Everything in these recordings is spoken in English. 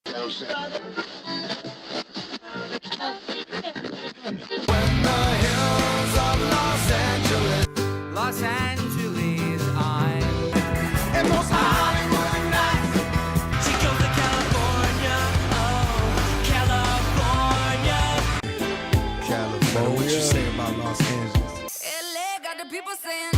Los Angeles, I'm and most Hollywood nights. She goes to California, oh, California. What you say about Los Angeles? LA got the people saying,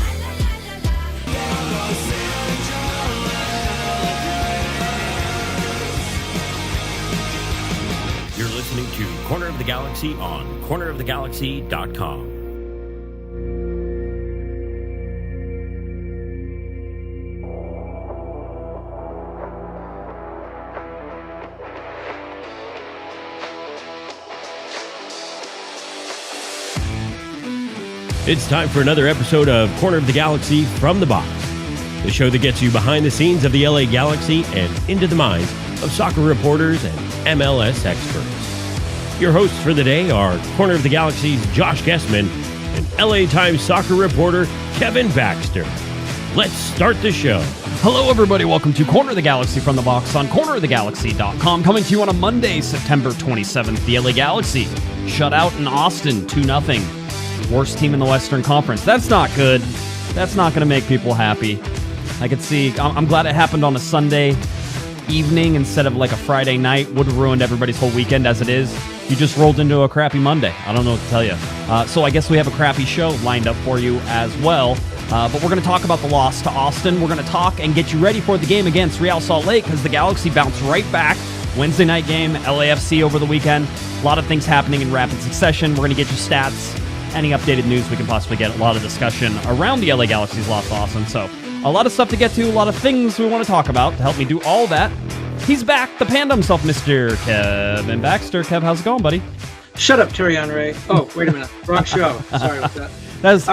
You're listening to Corner of the Galaxy on cornerofthegalaxy.com. It's time for another episode of Corner of the Galaxy from the Box, the show that gets you behind the scenes of the LA Galaxy and into the minds of soccer reporters and MLS experts. Your hosts for the day are Corner of the Galaxy's Josh Guesman and LA Times soccer reporter Kevin Baxter. Let's start the show. Hello, everybody. Welcome to Corner of the Galaxy from the Box on cornerofthegalaxy.com. Coming to you on a Monday, September 27th. The LA Galaxy shut out in Austin 2-0. Worst team in the Western Conference. That's not good. That's not going to make people happy. I could see. I'm glad it happened on a Sunday evening instead of like a Friday night. Would have ruined everybody's whole weekend as it is. You just rolled into a crappy Monday. I don't know what to tell you. So I guess we have a crappy show lined up for you as well. But we're going to talk about the loss to Austin. We're going to talk and get you ready for the game against Real Salt Lake because the Galaxy bounced right back. Wednesday night game, LAFC over the weekend. A lot of things happening in rapid succession. We're going to get you stats, any updated news we can possibly get, a lot of discussion around the LA Galaxy's loss to Austin. So a lot of stuff to get to, a lot of things we want to talk about. To help me do all that, he's back, the panda himself, Mr. Kevin Baxter. Kev, how's it going, buddy? Shut up, Terry Henry. Oh, wait a minute. Wrong show. Sorry about that. Go ahead.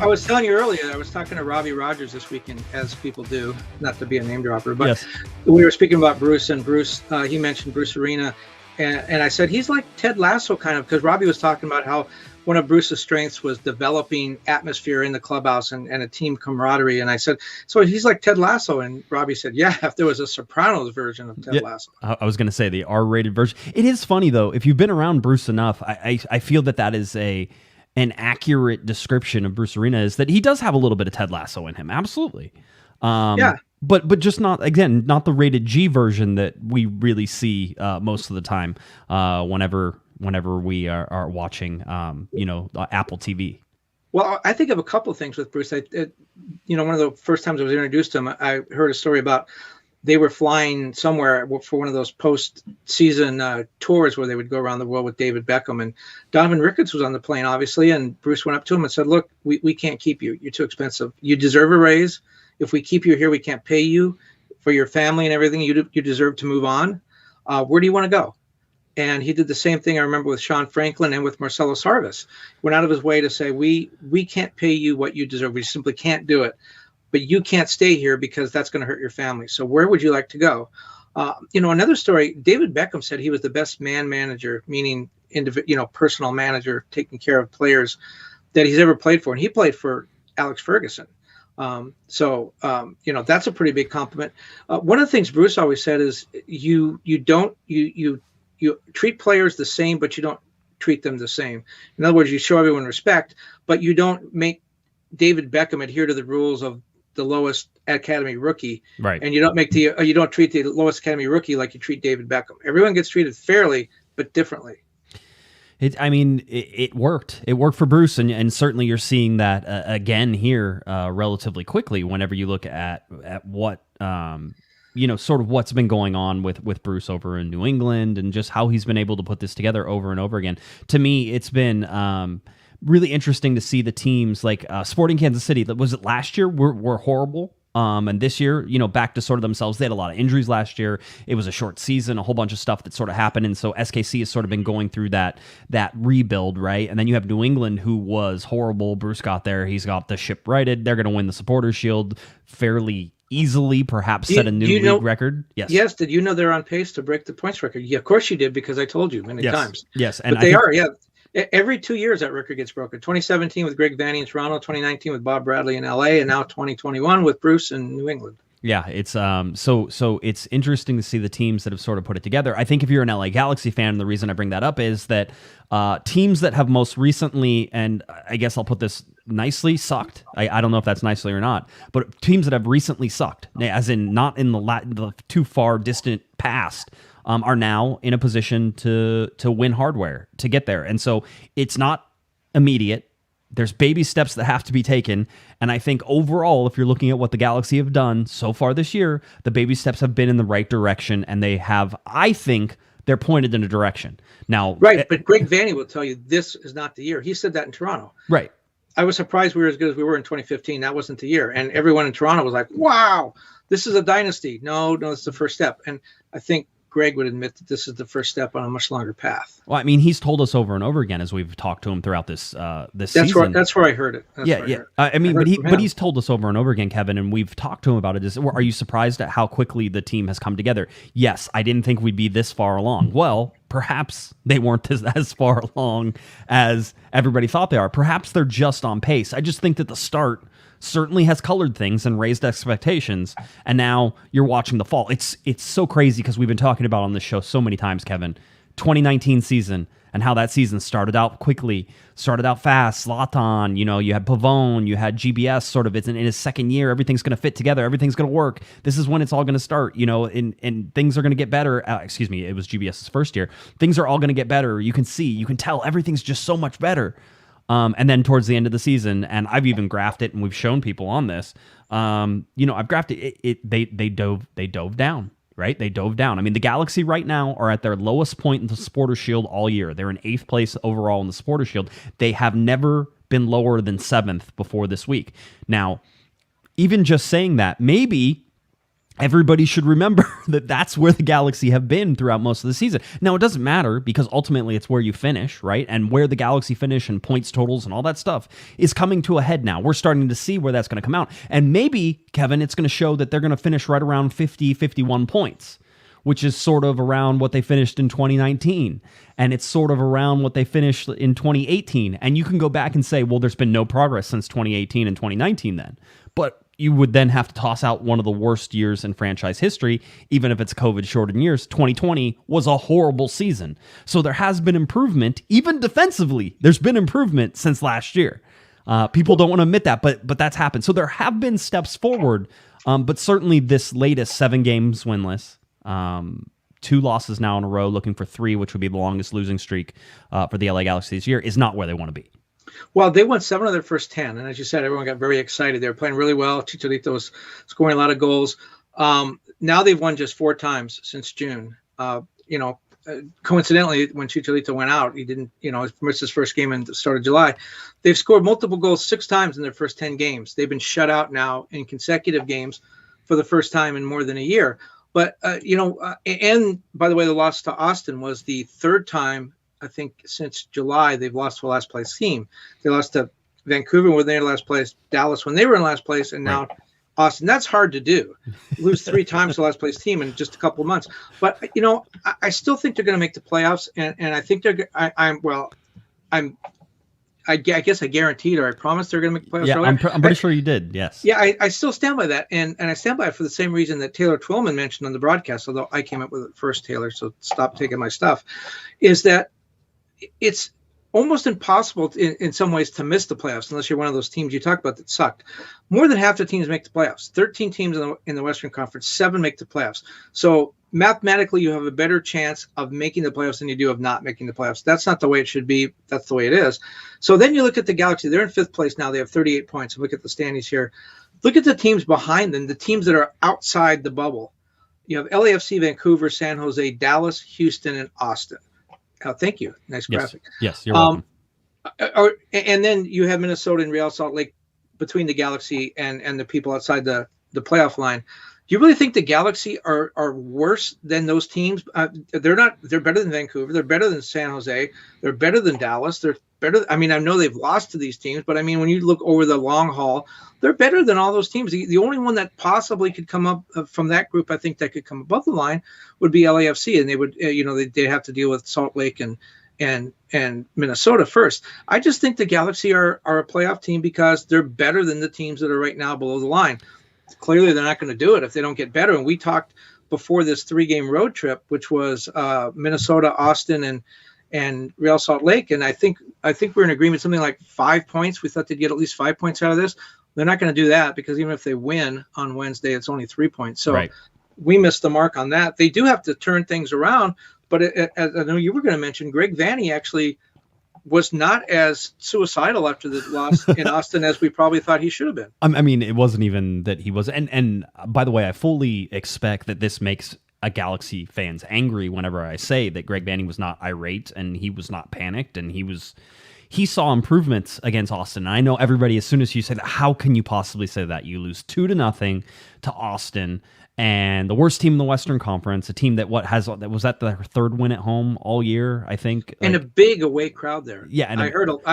I was telling you earlier, I was talking to Robbie Rogers this weekend, as people do, not to be a name dropper, but yes. We were speaking about Bruce, and Bruce, he mentioned Bruce Arena, and I said, he's like Ted Lasso kind of, because Robbie was talking about how one of Bruce's strengths was developing atmosphere in the clubhouse and a team camaraderie. And I said, so he's like Ted Lasso. And Robbie said, yeah, if there was a Sopranos version of Ted Lasso. I was going to say the R-rated version. It is funny, though. If you've been around Bruce enough, I feel that is an accurate description of Bruce Arena, is that he does have a little bit of Ted Lasso in him. Absolutely. Yeah. But just not the rated G version that we really see most of the time whenever we are watching, Apple TV. Well, I think of a couple of things with Bruce. One of the first times I was introduced to him, I heard a story about they were flying somewhere for one of those post-season tours where they would go around the world with David Beckham. And Donovan Ricketts was on the plane, obviously, and Bruce went up to him and said, look, we can't keep you. You're too expensive. You deserve a raise. If we keep you here, we can't pay you for your family and everything. You deserve to move on. Where do you want to go? And he did the same thing, I remember, with Sean Franklin and with Marcelo Sarvis. Went out of his way to say, we can't pay you what you deserve. We simply can't do it. But you can't stay here because that's going to hurt your family. So where would you like to go? Another story, David Beckham said he was the best man-manager, meaning personal manager, taking care of players, that he's ever played for. And he played for Alex Ferguson. That's a pretty big compliment. One of the things Bruce always said is you treat players the same, but you don't treat them the same. In other words, you show everyone respect, but you don't make David Beckham adhere to the rules of the lowest academy rookie. Right. And you don't treat the lowest academy rookie like you treat David Beckham. Everyone gets treated fairly, but differently. It worked. It worked for Bruce, and certainly you're seeing that again here relatively quickly whenever you look at what sort of what's been going on with Bruce over in New England and just how he's been able to put this together over and over again. To me, it's been really interesting to see the teams like Sporting Kansas City. Was it last year? Were horrible. And this year, back to sort of themselves. They had a lot of injuries last year. It was a short season, a whole bunch of stuff that sort of happened. And so SKC has sort of been going through that rebuild, right? And then you have New England, who was horrible. Bruce got there. He's got the ship righted. They're going to win the Supporters Shield fairly easily, perhaps set a new league record. Yes. Yes. Did you know they're on pace to break the points record? Yeah, of course you did, because I told you many times. Yes. And but they are, yeah. Every 2 years that record gets broken. 2017 with Greg Vanney in Toronto, 2019 with Bob Bradley in LA, and now 2021 with Bruce in New England. Yeah, it's so it's interesting to see the teams that have sort of put it together. I think if you're an LA Galaxy fan, the reason I bring that up is that teams that have most recently, and I guess I'll put this nicely, sucked. I don't know if that's nicely or not, but teams that have recently sucked, as in not in the too far distant past, are now in a position to win hardware to get there. And so it's not immediate. There's baby steps that have to be taken. And I think overall, if you're looking at what the Galaxy have done so far this year, the baby steps have been in the right direction. And they have, I think, they're pointed in a direction. Now, right, but Greg Vanney will tell you this is not the year. He said that in Toronto. Right. I was surprised we were as good as we were in 2015. That wasn't the year. And everyone in Toronto was like, wow, this is a dynasty. No, it's the first step. And I think Greg would admit that this is the first step on a much longer path. Well, I mean, he's told us over and over again as we've talked to him throughout this season. That's where I heard it. But he's told us over and over again, Kevin, and we've talked to him about it. Are you surprised at how quickly the team has come together? Yes, I didn't think we'd be this far along. Well, perhaps they weren't as far along as everybody thought they are. Perhaps they're just on pace. I just think that the start certainly has colored things and raised expectations, and now you're watching the fall. It's so crazy because we've been talking about on this show so many times, Kevin, 2019 season and how that season started out quickly, started out fast. Zlatan, you had Pavone, you had GBS sort of, it's in his second year, everything's going to fit together, everything's going to work. This is when it's all going to start, and things are going to get better. It was GBS's first year. Things are all going to get better. You can tell everything's just so much better. And then towards the end of the season, and I've even graphed it, and we've shown people on this. I've graphed it. They dove down, right? They dove down. I mean, the Galaxy right now are at their lowest point in the Supporters Shield all year. They're in 8th place overall in the Supporters Shield. They have never been lower than 7th before this week. Now, even just saying that, maybe everybody should remember that that's where the Galaxy have been throughout most of the season. Now, it doesn't matter because ultimately it's where you finish, right? And where the Galaxy finish and points totals and all that stuff is coming to a head now. We're starting to see where that's going to come out. And maybe, Kevin, it's going to show that they're going to finish right around 50, 51 points, which is sort of around what they finished in 2019. And it's sort of around what they finished in 2018. And you can go back and say, well, there's been no progress since 2018 and 2019 then. But you would then have to toss out one of the worst years in franchise history, even if it's COVID-shortened years. 2020 was a horrible season. So there has been improvement, even defensively. There's been improvement since last year. People don't want to admit that, but that's happened. So there have been steps forward, but certainly this latest 7 games winless, 2 losses now in a row, looking for 3, which would be the longest losing streak for the LA Galaxy this year, is not where they want to be. Well, they won 7 of their first 10, and as you said, everyone got very excited. They were playing really well. Chicharito was scoring a lot of goals. Now they've won just 4 times since June. Coincidentally, when Chicharito went out, he didn't, missed his first game in the start of July. They've scored multiple goals 6 times in their first 10 games. They've been shut out now in consecutive games for the first time in more than a year. But, and by the way, the loss to Austin was the 3rd time, I think, since July, they've lost to a last place team. They lost to Vancouver when they were in last place, Dallas when they were in last place, and now Austin. That's hard to do. Lose 3 times to last place team in just a couple of months. But, I still think they're going to make the playoffs, and I think I guess I guaranteed or I promised they're going to make the playoffs. Yeah, I'm pretty sure you did, yes. Yeah, I still stand by that, and I stand by it for the same reason that Taylor Twellman mentioned on the broadcast, although I came up with it first, Taylor, so stop taking my stuff, is that it's almost impossible in some ways to miss the playoffs unless you're one of those teams you talked about that sucked. More than half the teams make the playoffs. 13 teams in the Western Conference, 7 make the playoffs. So mathematically, you have a better chance of making the playoffs than you do of not making the playoffs. That's not the way it should be. That's the way it is. So then you look at the Galaxy. They're in 5th place now. They have 38 points. Look at the standings here. Look at the teams behind them, the teams that are outside the bubble. You have LAFC, Vancouver, San Jose, Dallas, Houston, and Austin. Oh, thank you. Nice graphic. Yes, you're welcome. And then you have Minnesota and Real Salt Lake between the Galaxy and the people outside the playoff line. Do you really think the Galaxy are worse than those teams? They're not. They're better than Vancouver. They're better than San Jose. They're better than Dallas. They're better. I mean, I know they've lost to these teams, but I mean, when you look over the long haul, they're better than all those teams. The only one that possibly could come up from that group, I think, that could come above the line would be LAFC, and they would, they'd have to deal with Salt Lake and Minnesota first. I just think the Galaxy are a playoff team because they're better than the teams that are right now below the line. clearly they're not going to do it if they don't get better. And we talked before this 3-game road trip, which was Minnesota, Austin, and Real Salt Lake. And I think we're in agreement, something like 5 points. We thought they'd get at least 5 points out of this. They're not going to do that because even if they win on Wednesday, it's only 3 points. So we missed the mark on that. They do have to turn things around. But I know you were going to mention, Greg Vanney actually was not as suicidal after the loss in Austin as we probably thought he should have been. I mean, it wasn't even that he was. And by the way, I fully expect that this makes a Galaxy fans angry whenever I say that Greg Vanney was not irate and he was not panicked and he saw improvements against Austin. And I know everybody, as soon as you say that, how can you possibly say that? You lose 2-0 to Austin, and the worst team in the Western Conference, a team that was that their third win at home all year, I think, and a big away crowd there. Yeah, and I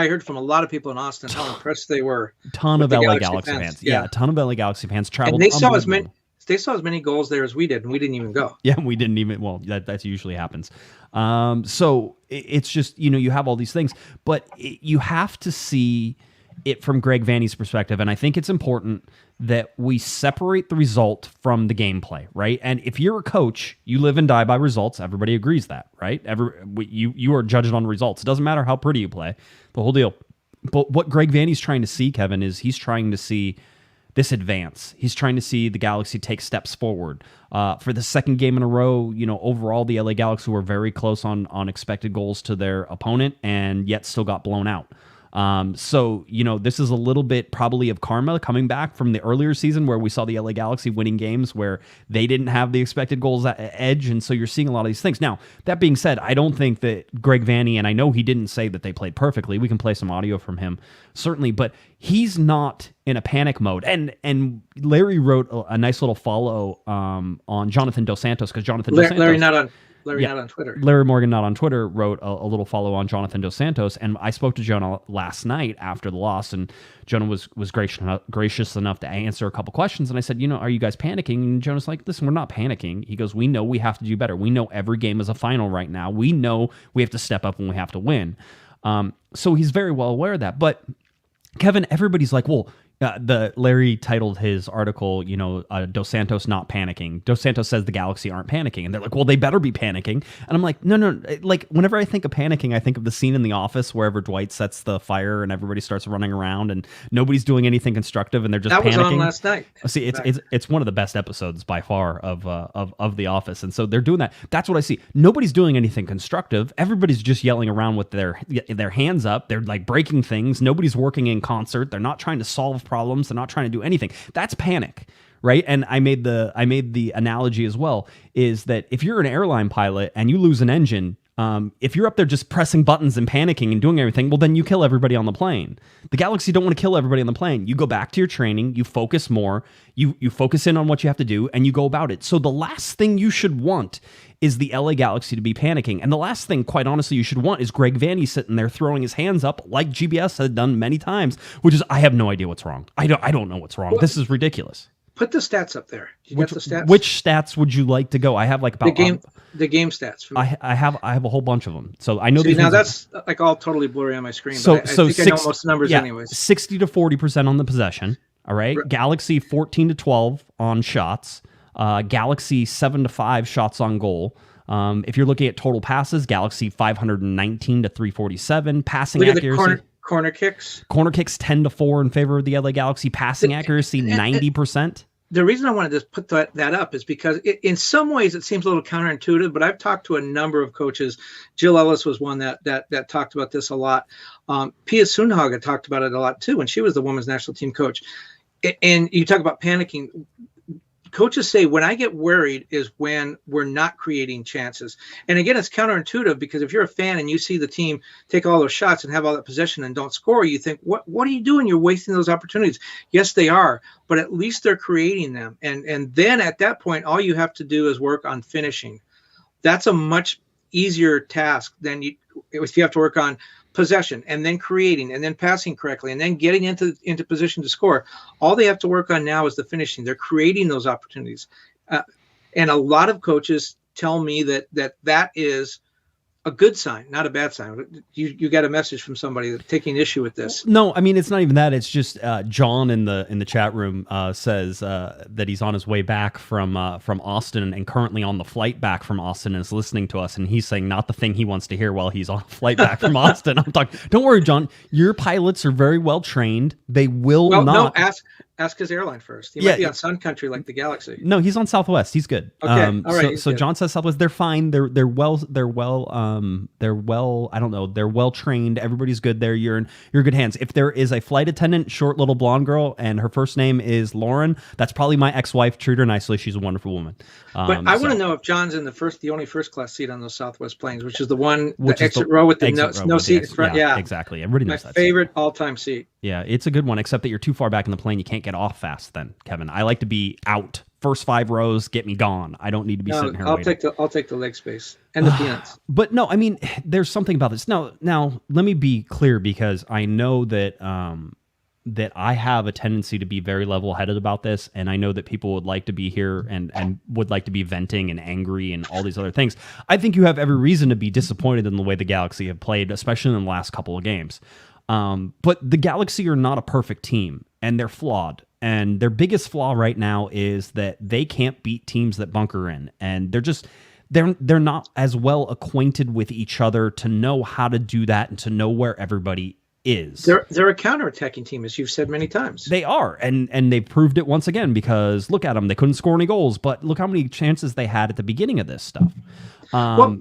heard from a lot of people in Austin how impressed they were. Ton of LA Galaxy fans. Yeah, a ton of LA Galaxy fans traveled. And they saw as many goals there as we did, and we didn't even go. Yeah, we didn't even. Well, that usually happens. So it's just, you have all these things, but you have to see it from Greg Vanney's perspective, and I think it's important that we separate the result from the gameplay, right? And if you're a coach, you live and die by results. Everybody agrees that, right? You are judged on results. It doesn't matter how pretty you play, the whole deal. But what Greg Vanney's trying to see, Kevin, is he's trying to see this advance. He's trying to see the Galaxy take steps forward. For the second game in a row, overall, the LA Galaxy were very close on expected goals to their opponent and yet still got blown out. So, this is a little bit probably of karma coming back from the earlier season where we saw the LA Galaxy winning games where they didn't have the expected goals edge. And so you're seeing a lot of these things. Now, that being said, I don't think that Greg Vanney, and I know he didn't say that they played perfectly. We can play some audio from him, certainly, but he's not in a panic mode. And Larry wrote a nice little follow on Jonathan Dos Santos, because Jonathan Dos Santos... Not on Twitter. Larry Morgan, not on Twitter, wrote a little follow on Jonathan Dos Santos, and I spoke to Jonah last night after the loss, and Jonah was gracious enough to answer a couple questions, and I said, are you guys panicking? And Jonah's like, listen, we're not panicking. He goes, we know we have to do better. We know every game is a final right now. We know we have to step up and we have to win. So he's very well aware of that. But Kevin, everybody's like, well, Larry titled his article, Dos Santos not panicking. Dos Santos says the Galaxy aren't panicking. And they're like, well, they better be panicking. And I'm like, no. Like, whenever I think of panicking, I think of the scene in The Office wherever Dwight sets the fire and everybody starts running around and nobody's doing anything constructive and they're just panicking. That was on last night. See, it's one of the best episodes by far of The Office. And so they're doing that. That's what I see. Nobody's doing anything constructive. Everybody's just yelling around with their hands up. They're like breaking things. Nobody's working in concert. They're not trying to solve problems. They're not trying to do anything. That's panic, right? And I made the analogy as well, is that if you're an airline pilot and you lose an engine, if you're up there just pressing buttons and panicking and doing everything, well, then you kill everybody on the plane. The Galaxy don't want to kill everybody on the plane. You go back to your training, you focus more, you focus in on what you have to do, and you go about it. So the last thing you should want is the LA Galaxy to be panicking. And the last thing, quite honestly, you should want is Greg Vanney sitting there throwing his hands up like GBS had done many times, which is, I have no idea what's wrong. I don't know what's wrong. Well, this is ridiculous. Put the stats up there. You got the stats? Which stats would you like to go? I have like about the game stats. I have a whole bunch of them. So I know these. Now that's like all totally blurry on my screen. So I think I know most numbers anyways. 60 to 40% on the possession. All right. Galaxy 14 to 12 on shots. Galaxy 7 to 5 shots on goal. If you're looking at total passes, Galaxy 519 to 347. Passing accuracy. Corner kicks. Corner kicks 10 to 4 in favor of the LA Galaxy. Passing accuracy 90%. The reason I wanted to put that up is because in some ways it seems a little counterintuitive, but I've talked to a number of coaches. Jill Ellis was one that talked about this a lot. Pia Sundhage talked about it a lot too when she was the women's national team coach. And you talk about panicking. Coaches say when I get worried is when we're not creating chances. And again, it's counterintuitive because if you're a fan and you see the team take all those shots and have all that possession and don't score, you think, what are you doing? You're wasting those opportunities. Yes, they are, but at least they're creating them. And then at that point, all you have to do is work on finishing. That's a much easier task than if you have to work on possession and then creating and then passing correctly and then getting into position to score. All they have to work on now is the finishing. They're creating those opportunities. And a lot of coaches tell me that is a good sign, not a bad sign. You got a message from somebody that's taking issue with this. No, I mean, it's not even that. It's just John in the chat room says that he's on his way back from Austin and currently on the flight back from Austin and is listening to us. And he's saying not the thing he wants to hear while he's on a flight back from Austin. I'm talking, don't worry, John. Your pilots are very well trained. They will not. No, ask his airline first. He might be on Sun Country like the Galaxy. No, he's on Southwest. He's good. Okay, all right. So John says Southwest. They're fine. They're well. I don't know. They're well trained. Everybody's good there. You're in good hands. If there is a flight attendant, short little blonde girl, and her first name is Lauren, that's probably my ex-wife. Treat her nicely. She's a wonderful woman. But I want to know if John's in the only first class seat on those Southwest planes, which is the exit row with the no seat in front. Yeah, exactly. Everybody knows my that. favorite all-time seat. Yeah, it's a good one, except that you're too far back in the plane. You can't get off fast then, Kevin. I like to be out. First 5 rows, get me gone. I don't need to be sitting here waiting. I'll take the leg space and the peanuts. But no, I mean, there's something about this. Now, let me be clear, because I know that that I have a tendency to be very level-headed about this, and I know that people would like to be here and would like to be venting and angry and all these other things. I think you have every reason to be disappointed in the way the Galaxy have played, especially in the last couple of games. But the Galaxy are not a perfect team, and they're flawed. And their biggest flaw right now is that they can't beat teams that bunker in, and they're not as well acquainted with each other to know how to do that and to know where everybody is. They're a counterattacking team, as you've said many times. They are, and they proved it once again, because look at them. They couldn't score any goals, but look how many chances they had at the beginning of this stuff. Well,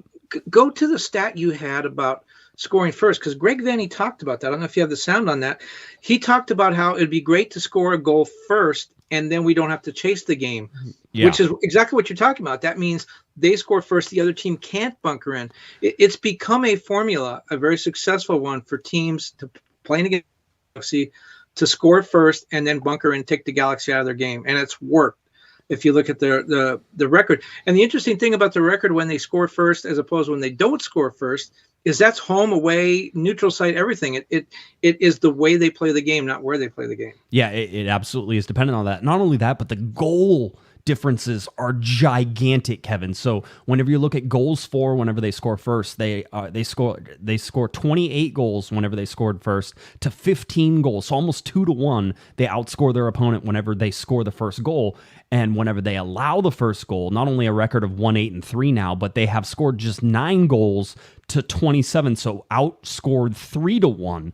go to the stat you had about scoring first, because Greg Vanney talked about that. I don't know if you have the sound on that. He talked about how it'd be great to score a goal first, and then we don't have to chase the game, which is exactly what you're talking about. That means they score first, the other team can't bunker in. It's become a formula, a very successful one for teams to playing against the Galaxy, to score first and then bunker in, take the Galaxy out of their game, and it's worked. If you look at the record. And the interesting thing about the record when they score first as opposed to when they don't score first is that's home, away, neutral site, everything. It is the way they play the game, not where they play the game. Yeah, it absolutely is dependent on that. Not only that, but the goal differences are gigantic, Kevin. So whenever you look at goals for whenever they score first, they score 28 goals whenever they scored first to 15 goals. So almost 2-1, they outscore their opponent whenever they score the first goal. And whenever they allow the first goal, not only a record of 1-8-3 now, but they have scored just 9 goals to 27. So outscored 3-1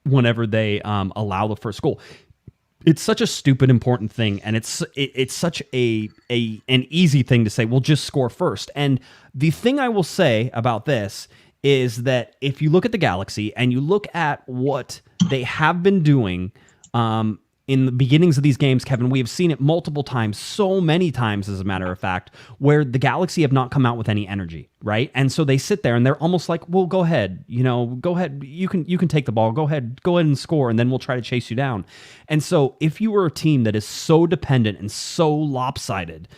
whenever they allow the first goal. It's such a stupid important thing, and it's such an easy thing to say, well, just score first. And the thing I will say about this is that if you look at the Galaxy and you look at what they have been doing in the beginnings of these games, Kevin, we have seen it multiple times, so many times, as a matter of fact, where the Galaxy have not come out with any energy, right? And so they sit there and they're almost like, well, go ahead, go ahead. You can take the ball. Go ahead and score, and then we'll try to chase you down. And so if you were a team that is so dependent and so lopsided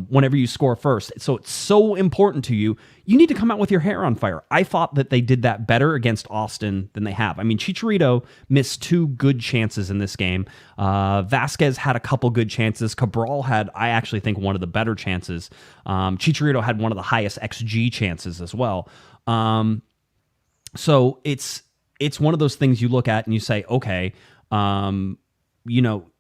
whenever you score first, so it's so important to you, you need to come out with your hair on fire. I thought that they did that better against Austin than they have. I mean, Chicharito missed 2 good chances in this game. Vasquez had a couple good chances. Cabral had, I actually think, one of the better chances. Chicharito had one of the highest XG chances as well. So it's one of those things you look at and you say, okay,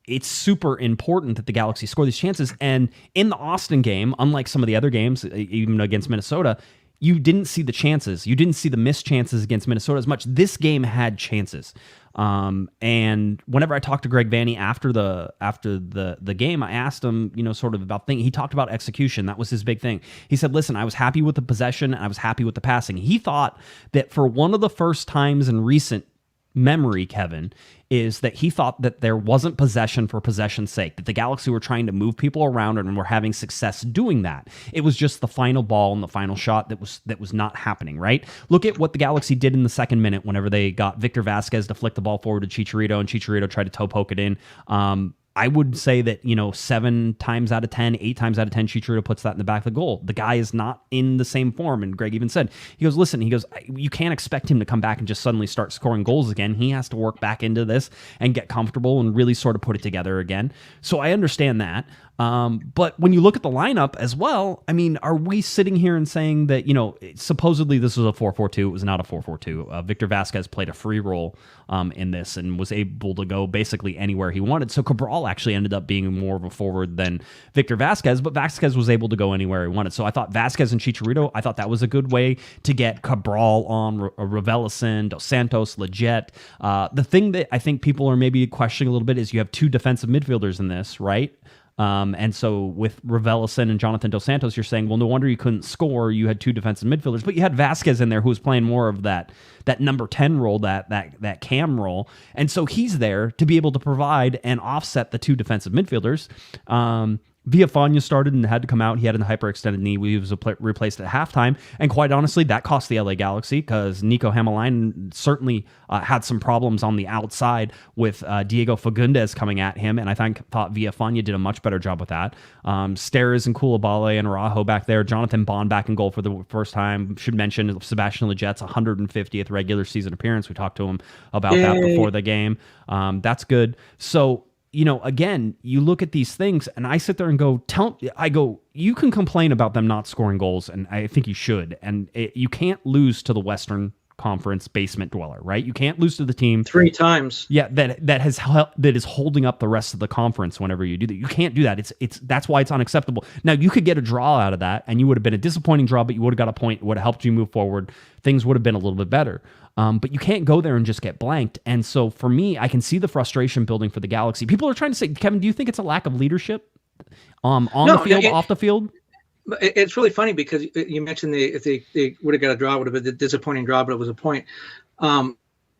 it's super important that the Galaxy score these chances. And in the Austin game, unlike some of the other games, even against Minnesota, you didn't see the chances. You didn't see the missed chances against Minnesota as much. This game had chances. And whenever I talked to Greg Vanney after the game, I asked him, sort of about things. He talked about execution. That was his big thing. He said, listen, I was happy with the possession and I was happy with the passing. He thought that for one of the first times in recent memory, Kevin, is that he thought that there wasn't possession for possession's sake, that the Galaxy were trying to move people around and were having success doing that. It was just the final ball and the final shot that was not happening, right? Look at what the Galaxy did in the second minute whenever they got Victor Vasquez to flick the ball forward to Chicharito, and Chicharito tried to toe poke it in. I would say that, 7 times out of 10, 8 times out of 10, Chicharito puts that in the back of the goal. The guy is not in the same form. And Greg even said, listen, you can't expect him to come back and just suddenly start scoring goals again. He has to work back into this and get comfortable and really sort of put it together again. So I understand that. But when you look at the lineup as well, I mean, are we sitting here and saying that, supposedly this was a 4-4-2. It was not a 4-4-2. Victor Vasquez played a free role in this and was able to go basically anywhere he wanted. So Cabral actually ended up being more of a forward than Victor Vasquez, but Vasquez was able to go anywhere he wanted. So I thought Vasquez and Chicharito, I thought that was a good way to get Cabral on, Raveloson, Dos Santos, Leggett. The thing that I think people are maybe questioning a little bit is you have 2 defensive midfielders in this, right? And so with Raveloson and Jonathan Dos Santos, you're saying, well, no wonder you couldn't score. You had 2 defensive midfielders, but you had Vasquez in there who was playing more of that number 10 role, that cam role. And so he's there to be able to provide and offset the 2 defensive midfielders. Villafana started and had to come out. He had a hyperextended knee. He was replaced at halftime. And quite honestly, that cost the LA Galaxy because Nico Hamalainen certainly had some problems on the outside with Diego Fagundes coming at him. And I thought Villafana did a much better job with that. Steres and Koulibaly and Araujo back there. Jonathan Bond back in goal for the first time. Should mention Sebastian Leget's 150th regular season appearance. We talked to him about that before the game. That's good. So, again, you look at these things and I sit there and go, you can complain about them not scoring goals, and I think you should. And you can't lose to the Western Conference basement dweller, right? You can't lose to the team 3 times. Yeah, that is holding up the rest of the conference whenever you do that. You can't do that. That's why it's unacceptable. Now, you could get a draw out of that, and you would have been a disappointing draw, but you would have got a point. It would have helped you move forward. Things would have been a little bit better. But you can't go there and just get blanked. And so for me, I can see the frustration building for the Galaxy. People are trying to say, Kevin, do you think it's a lack of leadership on the field, off the field? It's really funny because you mentioned if they would have got a draw, it would have been a disappointing draw, but it was a point. I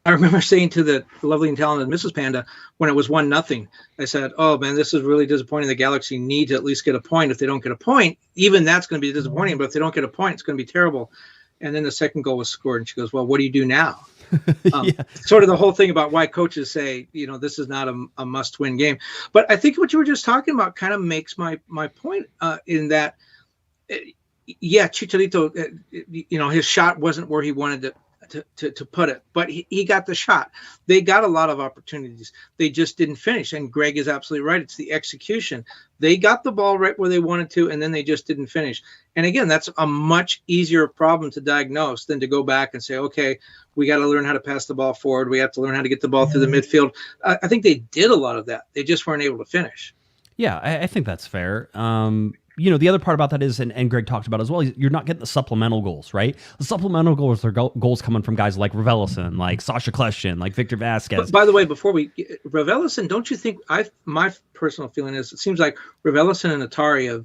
remember saying to the lovely and talented Mrs. Panda when it was 1-0, I said, "Oh man, this is really disappointing. The Galaxy need to at least get a point. If they don't get a point, even that's going to be disappointing. But if they don't get a point, it's going to be terrible." And then the second goal was scored, and she goes, "Well, what do you do now?" Sort of the whole thing about why coaches say, this is not a must-win game. But I think what you were just talking about kind of makes my point in that. Chicharito, his shot wasn't where he wanted to put it, but he got the shot. They got a lot of opportunities. They just didn't finish. And Greg is absolutely right. It's the execution. They got the ball right where they wanted to, and then they just didn't finish. And again, that's a much easier problem to diagnose than to go back and say, okay, we got to learn how to pass the ball forward. We have to learn how to get the ball through the midfield. I think they did a lot of that. They just weren't able to finish. Yeah, I think that's fair. The other part about that is, and Greg talked about as well, you're not getting the supplemental goals, right? The supplemental goals are goals coming from guys like Raveloson, like Sasha Kljestan, like Victor Vasquez. But by the way, before Raveloson, don't you think, my personal feeling is it seems like Raveloson and Atari have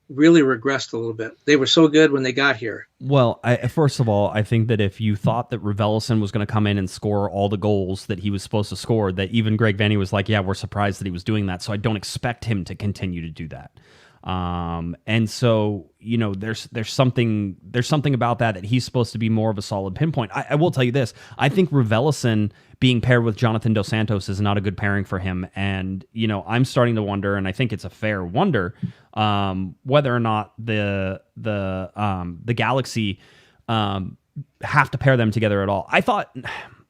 really regressed a little bit. They were so good when they got here. Well, first of all, I think that if you thought that Raveloson was going to come in and score all the goals that he was supposed to score, that even Greg Vanney was like, yeah, we're surprised that he was doing that, so I don't expect him to continue to do that. And so, there's something about that he's supposed to be more of a solid pinpoint. I will tell you this. I think Raveloson being paired with Jonathan Dos Santos is not a good pairing for him. And, I'm starting to wonder, and I think it's a fair wonder, whether or not the Galaxy, have to pair them together at all. I thought,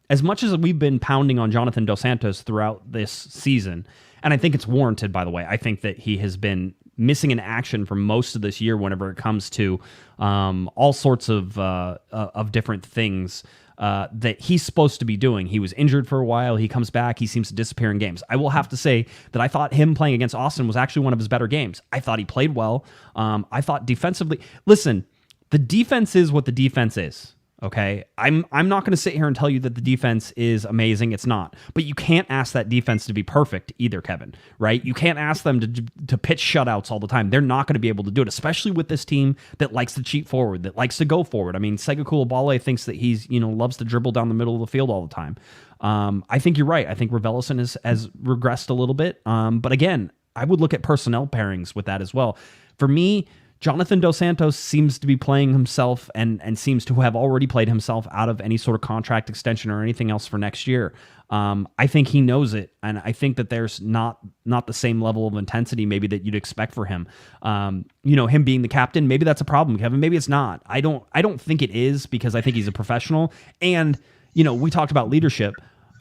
as much as we've been pounding on Jonathan Dos Santos throughout this season, and I think it's warranted, by the way, I think that he has been missing in action for most of this year whenever it comes to all sorts of different things that he's supposed to be doing. He was injured for a while. He comes back. He seems to disappear in games. I will have to say that I thought him playing against Austin was actually one of his better games. I thought he played well. I thought defensively... Listen, the defense is what the defense is. Okay, I'm not going to sit here and tell you that the defense is amazing. It's not. But you can't ask that defense to be perfect either, Kevin, right? You can't ask them to pitch shutouts all the time. They're not going to be able to do it, especially with this team that likes to cheat forward, that likes to go forward. I mean, Sega Koulibaly thinks that he's, loves to dribble down the middle of the field all the time. I think you're right. I think Raveloson has regressed a little bit. But again, I would look at personnel pairings with that as well. For me, Jonathan Dos Santos seems to be playing himself and seems to have already played himself out of any sort of contract extension or anything else for next year. I think he knows it, and I think that there's not the same level of intensity maybe that you'd expect for him. Him being the captain, maybe that's a problem, Kevin. Maybe it's not. I don't think it is, because I think he's a professional. And we talked about leadership.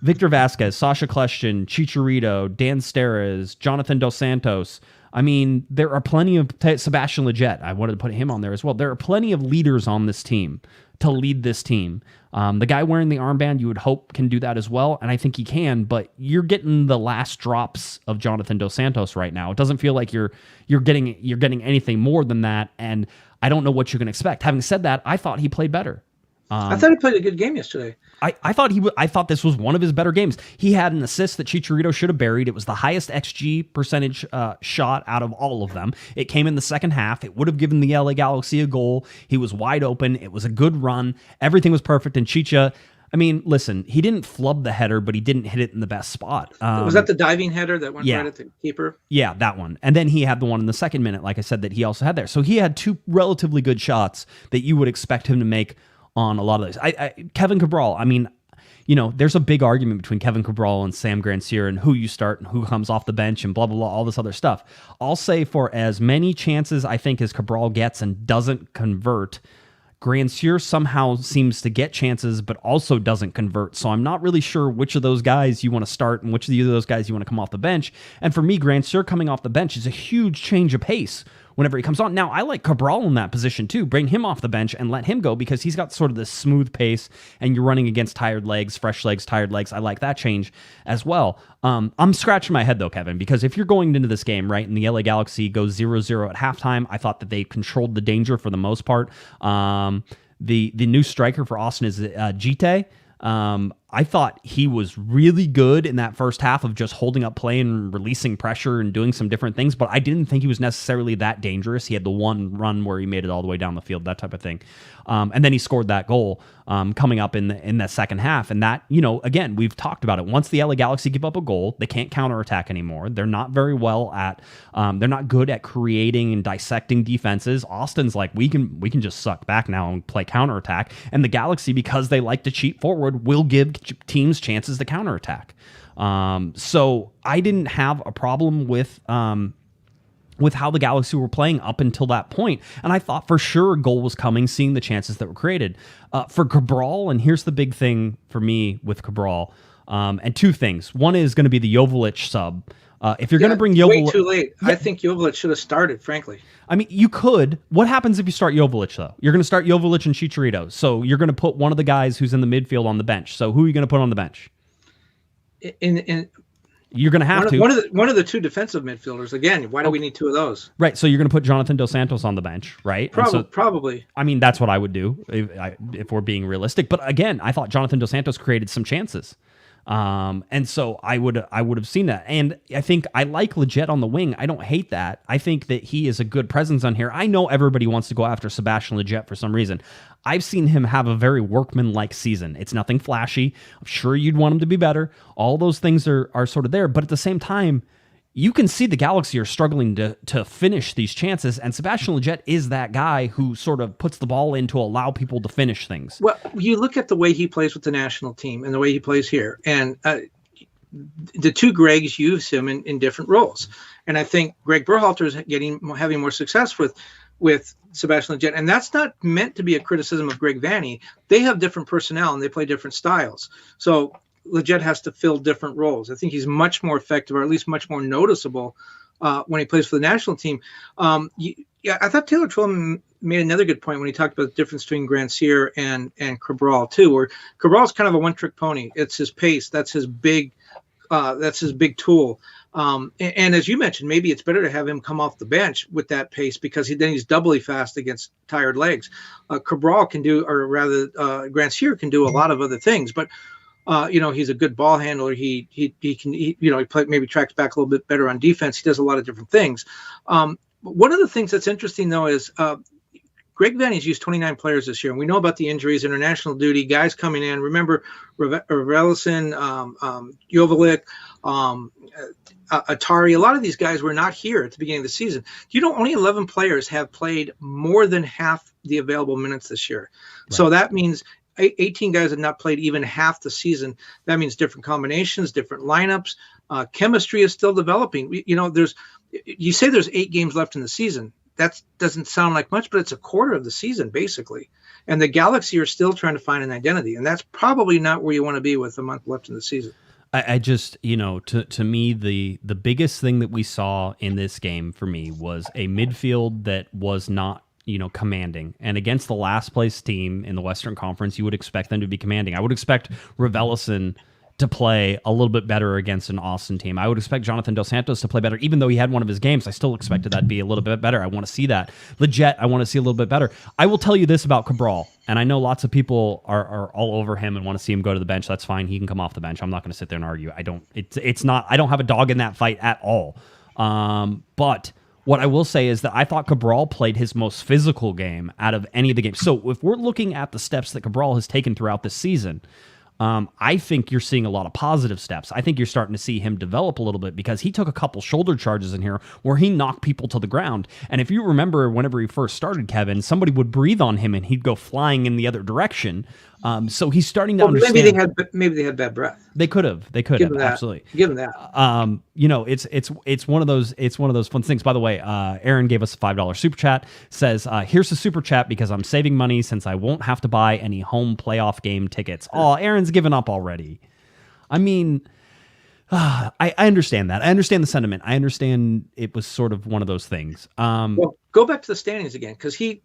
Victor Vasquez, Sasha Kleshtin, Chicharito, Dan Steres, Jonathan Dos Santos. I mean, there are plenty of Sebastian Lletget. I wanted to put him on there as well. There are plenty of leaders on this team to lead this team. The guy wearing the armband, you would hope, can do that as well, and I think he can. But you're getting the last drops of Jonathan Dos Santos right now. It doesn't feel like you're getting anything more than that, and I don't know what you're going to expect. Having said that, I thought he played better. I thought he played a good game yesterday. I thought this was one of his better games. He had an assist that Chicharito should have buried. It was the highest XG percentage shot out of all of them. It came in the second half. It would have given the LA Galaxy a goal. He was wide open. It was a good run. Everything was perfect. And Chicha, I mean, listen, he didn't flub the header, but he didn't hit it in the best spot. Was that the diving header that went right at the keeper? Yeah, that one. And then he had the one in the second minute, like I said, that he also had there. So he had two relatively good shots that you would expect him to make on a lot of those. Kevin Cabral, I mean, there's a big argument between Kevin Cabral and Sam Grandsir and who you start and who comes off the bench and blah, blah, blah, all this other stuff. I'll say for as many chances I think as Cabral gets and doesn't convert, Grandsir somehow seems to get chances but also doesn't convert. So I'm not really sure which of those guys you want to start and which of those guys you want to come off the bench. And for me, Grandsir coming off the bench is a huge change of pace whenever he comes on. Now, I like Cabral in that position too. Bring him off the bench and let him go, because he's got sort of this smooth pace and you're running against tired legs, fresh legs, tired legs. I like that change as well. I'm scratching my head though, Kevin, because if you're going into this game, right, and the LA Galaxy goes 0-0 at halftime, I thought that they controlled the danger for the most part. The new striker for Austin is Gite. I thought he was really good in that first half of just holding up play and releasing pressure and doing some different things, but I didn't think he was necessarily that dangerous. He had the one run where he made it all the way down the field, that type of thing. And then he scored that goal coming up in the second half. And that, again, we've talked about it. Once the LA Galaxy give up a goal, they can't counterattack anymore. They're not very well at, they're not good at creating and dissecting defenses. Austin's like, we can just suck back now and play counterattack. And the Galaxy, because they like to cheat forward, will give teams chances to counterattack. So I didn't have a problem with how the Galaxy were playing up until that point. And I thought for sure a goal was coming, seeing the chances that were created. For Cabral, and here's the big thing for me with Cabral, and two things. One is going to be the Joveljic sub. If you're going to bring Joveljic... Way too late. I think Joveljic should have started, frankly. I mean, you could. What happens if you start Joveljic, though? You're going to start Joveljic and Chicharito. So you're going to put one of the guys who's in the midfield on the bench. So who are you going to put on the bench? You're going to have to. One of the two defensive midfielders. Again, why do we need two of those? Right, so you're going to put Jonathan Dos Santos on the bench, right? Probably. I mean, that's what I would do if we're being realistic. But again, I thought Jonathan Dos Santos created some chances. And so I would have seen that. And I think I like Lletget on the wing. I don't hate that. I think that he is a good presence on here. I know everybody wants to go after Sebastian Lletget for some reason. I've seen him have a very workman-like season. It's nothing flashy. I'm sure you'd want him to be better. All those things are sort of there. But at the same time, you can see the Galaxy are struggling to finish these chances, and Sebastian Lletget is that guy who sort of puts the ball in to allow people to finish things. Well, you look at the way he plays with the national team and the way he plays here, and the two Gregs use him in different roles. And I think Greg Berhalter is having more success with Sebastian Lletget, and that's not meant to be a criticism of Greg Vanney. They have different personnel and they play different styles. So Lletget has to fill different roles. I think he's much more effective, or at least much more noticeable, when he plays for the national team. I thought Taylor Twellman made another good point when he talked about the difference between Grandsir and Cabral too, where Cabral's kind of a one-trick pony. It's his pace. That's his big tool. And as you mentioned, maybe it's better to have him come off the bench with that pace, because then he's doubly fast against tired legs. Cabral can do, or rather, Grandsir can do a lot of other things, but he's a good ball handler. He maybe tracks back a little bit better on defense. He does a lot of different things. One of the things that's interesting though is Greg Vanney's used 29 players this year, and we know about the injuries, international duty, guys coming in. Remember, Ravelison, Joveljic, Atari. A lot of these guys were not here at the beginning of the season. You know, only 11 players have played more than half the available minutes this year. Right. So that means 18 guys have not played even half the season. That means different combinations, different lineups. Chemistry is still developing. You know, you say there's 8 games left in the season. That doesn't sound like much, but it's a quarter of the season, basically. And the Galaxy are still trying to find an identity. And that's probably not where you want to be with a month left in the season. I just, you know, to me, the biggest thing that we saw in this game for me was a midfield that was not, you know, commanding. And against the last place team in the Western Conference, you would expect them to be commanding. I would expect Raveloson to play a little bit better against an Austin team. I would expect Jonathan Dos Santos to play better. Even though he had one of his games, I still expected that to be a little bit better. I want to see that. Legit, I want to see a little bit better. I will tell you this about Cabral, and I know lots of people are all over him and want to see him go to the bench. That's fine. He can come off the bench. I'm not going to sit there and argue. I don't have a dog in that fight at all. But what I will say is that I thought Cabral played his most physical game out of any of the games. So if we're looking at the steps that Cabral has taken throughout this season, I think you're seeing a lot of positive steps. I think you're starting to see him develop a little bit because he took a couple shoulder charges in here where he knocked people to the ground. And if you remember, whenever he first started, Kevin, somebody would breathe on him and he'd go flying in the other direction. So he's starting to understand. Maybe they had bad breath. They could have. Absolutely. Give him that. You know, it's one of those fun things. By the way, Aaron gave us a $5 super chat. Says, here's a super chat because I'm saving money since I won't have to buy any home playoff game tickets. Oh, Aaron's given up already. I mean, I understand that. I understand the sentiment. I understand it was sort of one of those things. Well, go back to the standings again, because he's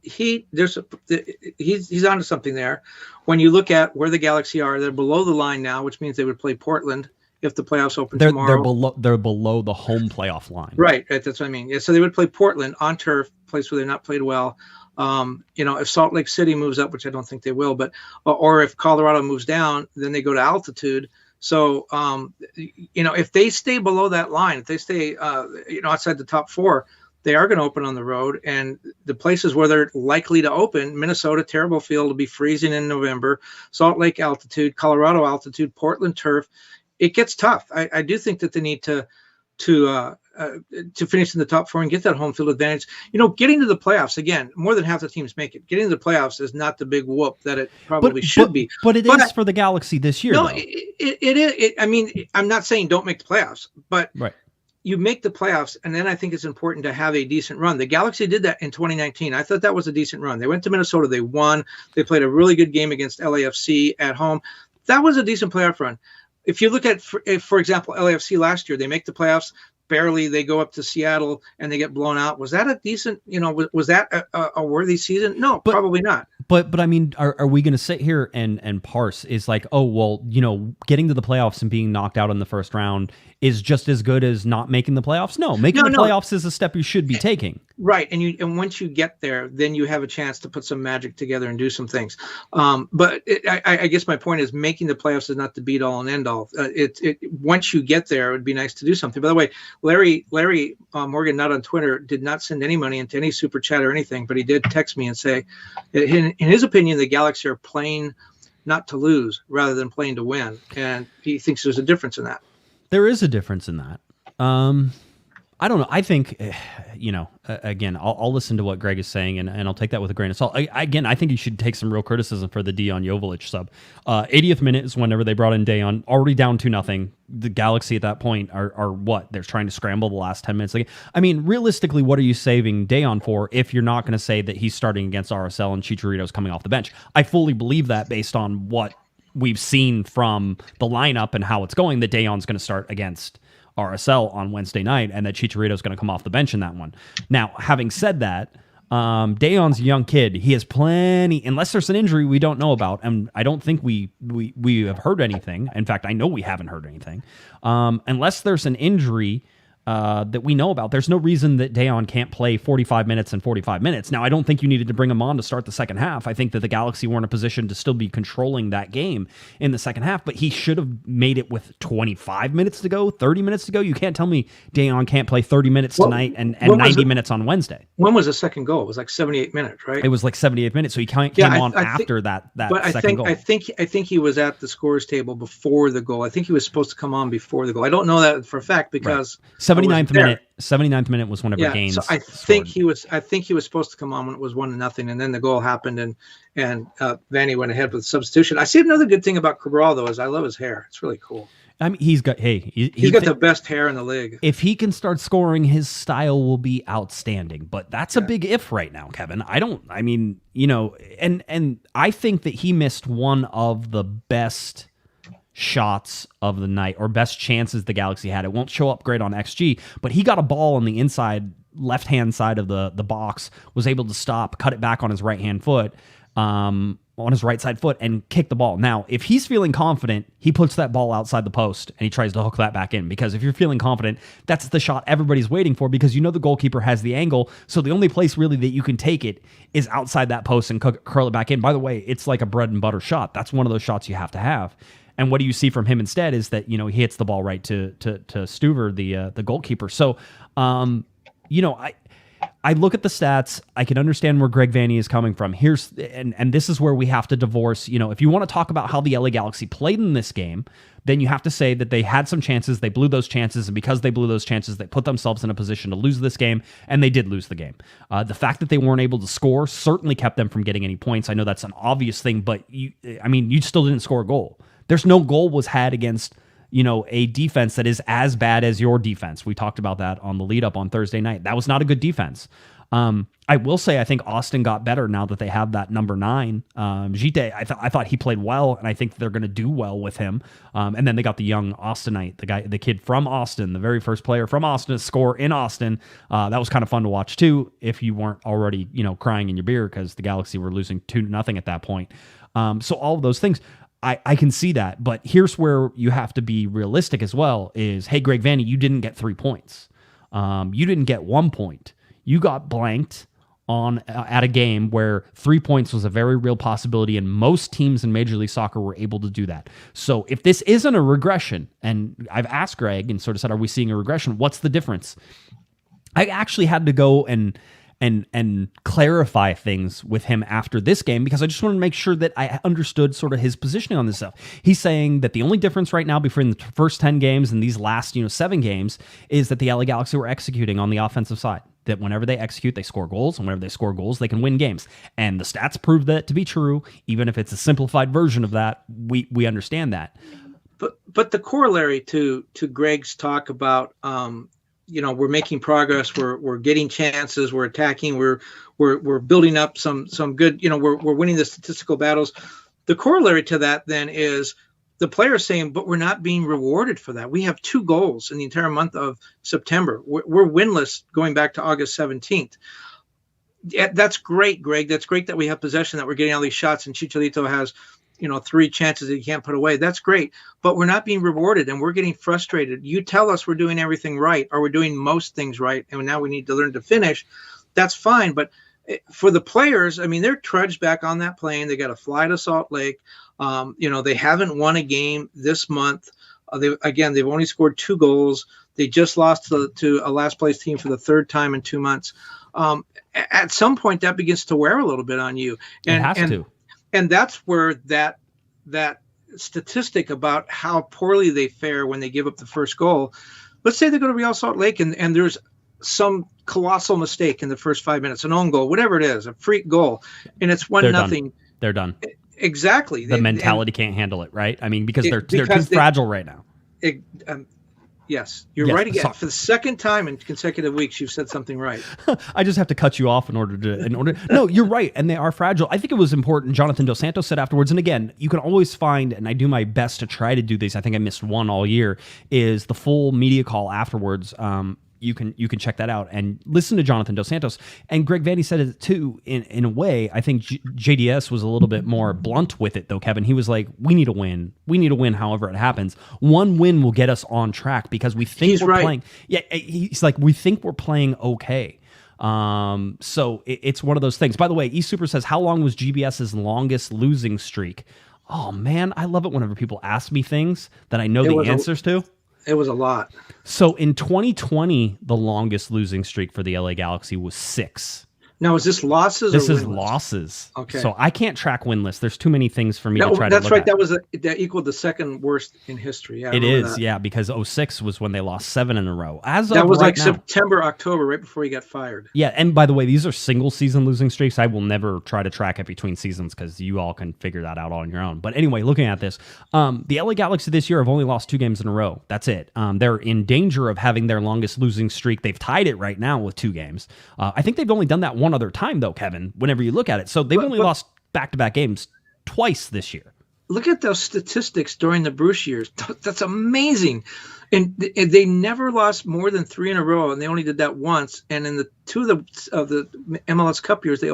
onto something there. When you look at where the Galaxy are, they're below the line now, which means they would play Portland if the playoffs open tomorrow. They're below the home playoff line. Right. That's what I mean. Yeah. So they would play Portland on turf, place where they've not played well. You know, if Salt Lake City moves up, which I don't think they will, but or if Colorado moves down, then they go to altitude. So, you know, if they stay below that line, if they stay, you know, outside the top 4, they are going to open on the road. And the places where they're likely to open, Minnesota, terrible field, will be freezing in November, Salt Lake altitude, Colorado altitude, Portland turf. It gets tough. I do think that they need to finish in the top 4 and get that home field advantage. You know, getting to the playoffs, again, more than half the teams make it. Getting to the playoffs is not the big whoop that it probably should be. But it is for the Galaxy this year. No, it is. I mean, I'm not saying don't make the playoffs, but right. You make the playoffs, and then I think it's important to have a decent run. The Galaxy did that in 2019. I thought that was a decent run. They went to Minnesota. They won. They played a really good game against LAFC at home. That was a decent playoff run. If you look at, for example, LAFC last year, they make the playoffs. Barely. They go up to Seattle and they get blown out. Was that a decent, you know, was that a worthy season? No, probably not. But I mean, are we going to sit here and parse is like, oh, well, you know, getting to the playoffs and being knocked out in the first round is just as good as not making the playoffs? No, making the playoffs is a step you should be taking. Right. And once you get there, then you have a chance to put some magic together and do some things. But I guess my point is making the playoffs is not the beat all and end all. Once you get there, it would be nice to do something. By the way, Larry Morgan, not on Twitter, did not send any money into any super chat or anything, but he did text me and say, in his opinion, the Galaxy are playing not to lose rather than playing to win. And he thinks there's a difference in that. There is a difference in that. I don't know. I think, you know, again, I'll listen to what Greg is saying, and I'll take that with a grain of salt. I think he should take some real criticism for the Dejan Joveljic sub. 80th minute is whenever they brought in Dejan, already down 2-0. The Galaxy at that point are what? They're trying to scramble the last 10 minutes. I mean, realistically, what are you saving Dejan for if you're not going to say that he's starting against RSL and Chicharito's coming off the bench? I fully believe that based on what we've seen from the lineup and how it's going, that Dejan's going to start against RSL on Wednesday night and that Chicharito's going to come off the bench in that one. Now, having said that, Dejan's a young kid. He has plenty, unless there's an injury we don't know about, and I don't think we have heard anything. In fact, I know we haven't heard anything. Unless there's an injury, that we know about. There's no reason that Dayon can't play 45 minutes and 45 minutes. Now, I don't think you needed to bring him on to start the second half. I think that the Galaxy were in a position to still be controlling that game in the second half, but he should have made it with 25 minutes to go, 30 minutes to go. You can't tell me Dayon can't play 30 minutes tonight and 90 minutes on Wednesday. When was the second goal? It was like 78 minutes, right? It was like 78 minutes, so he came on after that second goal. I think he was at the scores table before the goal. I think he was supposed to come on before the goal. I don't know that for a fact because 79th minute was whenever Gaines. So I think he was supposed to come on when it was 1-0, and then the goal happened, and Vanney went ahead with the substitution. I see another good thing about Cabral though is I love his hair. It's really cool. I mean, he's got the best hair in the league. If he can start scoring, his style will be outstanding. But that's a big if right now, Kevin. And I think that he missed one of the best shots of the night, or best chances the Galaxy had. It won't show up great on XG, but he got a ball on the inside left-hand side of the box, was able to stop, cut it back on his right-hand foot, on his right side foot, and kick the ball. Now, if he's feeling confident, he puts that ball outside the post and he tries to hook that back in, because if you're feeling confident, that's the shot everybody's waiting for, because you know the goalkeeper has the angle, so the only place really that you can take it is outside that post and curl it back in. By the way, it's like a bread and butter shot. That's one of those shots you have to have. And what do you see from him instead is that, he hits the ball right to Stuver, the goalkeeper. So, I look at the stats. I can understand where Greg Vanney is coming from. And this is where we have to divorce. If you want to talk about how the LA Galaxy played in this game, then you have to say that they had some chances, they blew those chances, and because they blew those chances, they put themselves in a position to lose this game, and they did lose the game. The fact that they weren't able to score certainly kept them from getting any points. I know that's an obvious thing, but you still didn't score a goal. There's no goal was had against a defense that is as bad as your defense. We talked about that on the lead up on Thursday night. That was not a good defense. I will say I think Austin got better now that they have that number 9. Gite, I thought he played well, and I think they're going to do well with him. And then they got the young Austinite, the kid from Austin, the very first player from Austin to score in Austin. That was kind of fun to watch too, if you weren't already crying in your beer because the Galaxy were losing 2-0 at that point. So all of those things, I can see that, but here's where you have to be realistic as well is, hey, Greg Vanney, you didn't get 3 points. You didn't get 1 point. You got blanked at a game where 3 points was a very real possibility, and most teams in Major League Soccer were able to do that. So if this isn't a regression, and I've asked Greg and sort of said, are we seeing a regression? What's the difference? I actually had to go and clarify things with him after this game, because I just wanted to make sure that I understood sort of his positioning on this stuff. He's saying that the only difference right now between the first 10 games and these last 7 games is that the LA Galaxy were executing on the offensive side. That whenever they execute, they score goals, and whenever they score goals, they can win games. And the stats prove that to be true, even if it's a simplified version of that. We understand that. But the corollary to Greg's talk about we're making progress, we're getting chances, we're attacking, we're building up some good, we're winning the statistical battles. The corollary to that then is the players saying, but we're not being rewarded for that. We have 2 goals in the entire month of September. We're winless going back to August 17th. Yeah, that's great, Greg. That's great that we have possession, that we're getting all these shots, and Chicharito has 3 chances that he can't put away. That's great, but we're not being rewarded, and we're getting frustrated. You tell us we're doing everything right, or we're doing most things right, and now we need to learn to finish. That's fine, but for the players, they're trudged back on that plane. They got to fly to Salt Lake. They haven't won a game this month. They've only scored 2 goals. They just lost to a last place team for the 3rd time in 2 months. At some point, that begins to wear a little bit on you. It has to. And that's where that statistic about how poorly they fare when they give up the first goal. Let's say they go to Real Salt Lake and there's some colossal mistake in the first 5 minutes, an own goal, whatever it is, a freak goal, and it's 1-0. They're done. Exactly. The mentality can't handle it, right? Because they're too fragile right now. Yes, you're right again. For the second time in consecutive weeks, you've said something right. I just have to cut you off in order. No, you're right, and they are fragile. I think it was important. Jonathan Dos Santos said afterwards, and again, you can always find, and I do my best to try to do these. I think I missed one all year. Is the full media call afterwards. you can check that out and listen to Jonathan Dos Santos. And Greg Vanney said it too. In a way, I think JDS was a little bit more blunt with it though. Kevin, he was like, "We need a win. We need a win. However it happens, one win will get us on track because we think we're playing." Yeah, he's like, "We think we're playing okay." So it's one of those things. By the way, eSuper says, "How long was GBS's longest losing streak?" Oh man, I love it whenever people ask me things that I know the answers to. It was a lot. So in 2020, the longest losing streak for the LA Galaxy was 6. Now, is this losses? This or is winless? Losses. Okay. So I can't track winless. There's too many things for me to try to That's look right. at. That equaled the second worst in history. Yeah, It is, yeah, because 06 was when they lost 7 in a row. That was right like now, September, October, right before he got fired. Yeah, and by the way, these are single season losing streaks. I will never try to track it between seasons because you all can figure that out on your own. But anyway, looking at this, the LA Galaxy this year have only lost 2 games in a row. That's it. They're in danger of having their longest losing streak. They've tied it right now with 2 games. I think they've only done that one other time, though, Kevin, whenever you look at it. So they've only lost back-to-back games twice this year. Look at those statistics during the Bruce years. That's amazing. And they never lost more than 3 in a row, and they only did that once. And in the 2 of the MLS Cup years, they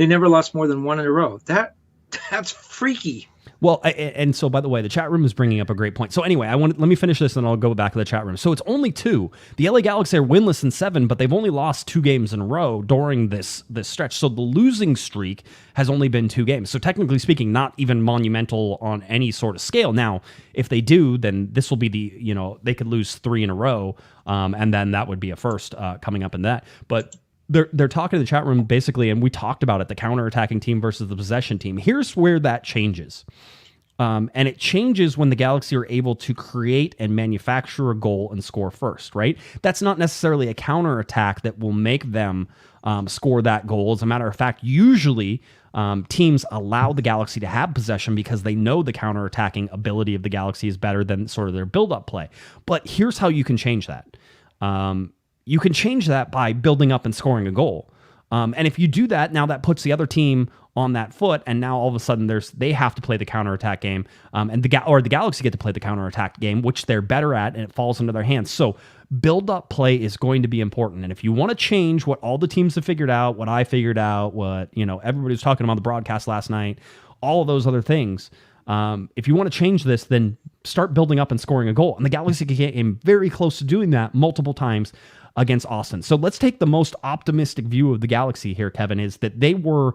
never lost more than 1 in a row. That's freaky. Well, and so by the way, the chat room is bringing up a great point. So anyway, let me finish this and I'll go back to the chat room. So it's only 2. The LA Galaxy are winless in 7, but they've only lost 2 games in a row during this stretch. So the losing streak has only been 2 games. So technically speaking, not even monumental on any sort of scale. Now, if they do, then this will be they could lose 3 in a row, and then that would be a first coming up in that. But they're talking to the chat room basically, and we talked about it, the counter-attacking team versus the possession team. Here's where that changes. And it changes when the Galaxy are able to create and manufacture a goal and score first, right? That's not necessarily a counterattack that will make them score that goal. As a matter of fact, usually teams allow the Galaxy to have possession because they know the counterattacking ability of the Galaxy is better than sort of their build-up play. But here's how you can change that. You can change that by building up and scoring a goal. And if you do that, now that puts the other team on that foot, and now all of a sudden they have to play the counterattack game, and the Galaxy get to play the counterattack game, which they're better at, and it falls into their hands. So build-up play is going to be important. And if you want to change what all the teams have figured out, what I figured out, what everybody was talking about on the broadcast last night, all of those other things, if you want to change this, then start building up and scoring a goal. And the Galaxy came very close to doing that multiple times against Austin. So let's take the most optimistic view of the Galaxy here, Kevin, is that they were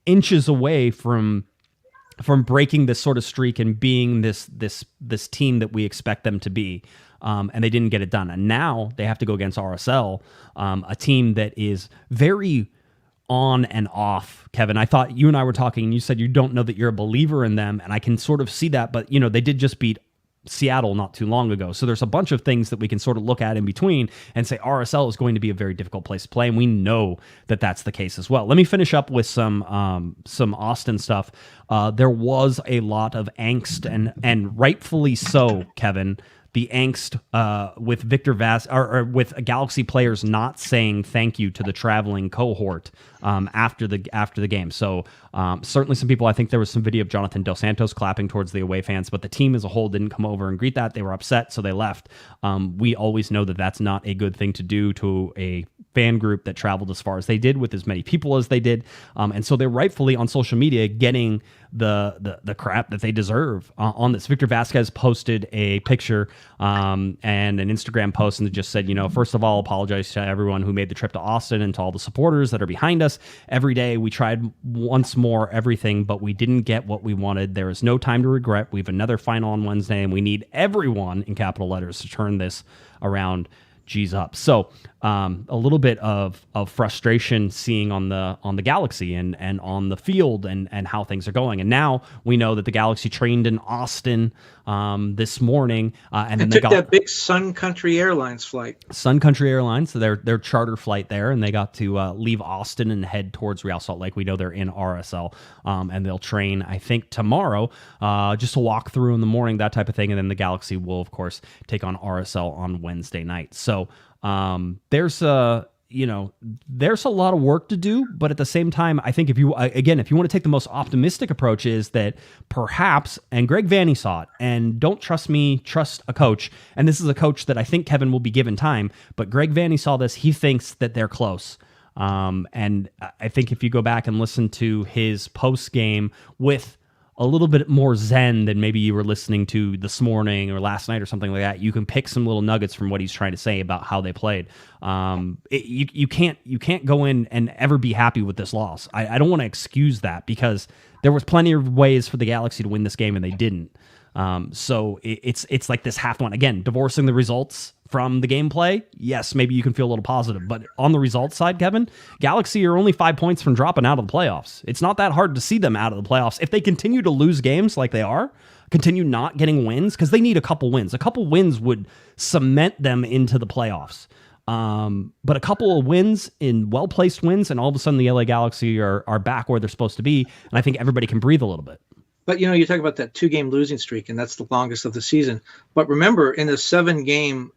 inches away from breaking this sort of streak and being this team that we expect them to be. And they didn't get it done. And now they have to go against RSL, a team that is very on and off. Kevin, I thought you and I were talking and you said you don't know that you're a believer in them, and I can sort of see that, but they did just beat Seattle not too long ago. So there's a bunch of things that we can sort of look at in between and say RSL is going to be a very difficult place to play, and we know that that's the case as well. Let me finish up with some Austin stuff. There was a lot of angst, and rightfully so, Kevin. The angst with Victor Vaz or with Galaxy players not saying thank you to the traveling cohort after the game. So certainly some people, I think there was some video of Jonathan Dos Santos clapping towards the away fans, but the team as a whole didn't come over and greet that. They were upset, so they left. We always know that that's not a good thing to do to a fan group that traveled as far as they did with as many people as they did. And so they're rightfully on social media getting the crap that they deserve on this. Victor Vasquez posted a picture and an Instagram post and just said, first of all, apologize to everyone who made the trip to Austin and to all the supporters that are behind us. Every day we tried once more everything, but we didn't get what we wanted. There is no time to regret. We have another final on Wednesday, and we need everyone in capital letters to turn this around. G's up. So a little bit of frustration seeing on the Galaxy and on the field and how things are going. And now we know that the Galaxy trained in Austin this morning, and then they got that big Sun Country Airlines flight. Sun Country Airlines, so their charter flight there, and they got to leave Austin and head towards Real Salt Lake. We know they're in RSL, and they'll train, I think, tomorrow, just to walk through in the morning, that type of thing. And then the Galaxy will, of course, take on RSL on Wednesday night. So there's there's a lot of work to do, but at the same time, I think if you want to take the most optimistic approach is that perhaps, and Greg Vanney saw it, and don't trust me, trust a coach. And this is a coach that I think Kevin will be given time, but Greg Vanney saw this. He thinks that they're close. And I think if you go back and listen to his post game with a little bit more zen than maybe you were listening to this morning or last night or something like that, you can pick some little nuggets from what he's trying to say about how they played. You can't go in and ever be happy with this loss. I don't want to excuse that because there was plenty of ways for the Galaxy to win this game and they didn't. So it's like this half one again, divorcing the results from the gameplay. Yes, maybe you can feel a little positive, but on the results side, Kevin, Galaxy are only 5 points from dropping out of the playoffs. It's not that hard to see them out of the playoffs if they continue to lose games like they are, continue not getting wins, because they need a couple wins. A couple wins would cement them into the playoffs. But a couple of wins in well-placed wins, and all of a sudden the LA Galaxy are back where they're supposed to be, and I think everybody can breathe a little bit. But, you talk about that 2-game losing streak, and that's the longest of the season. But remember, in the 7-game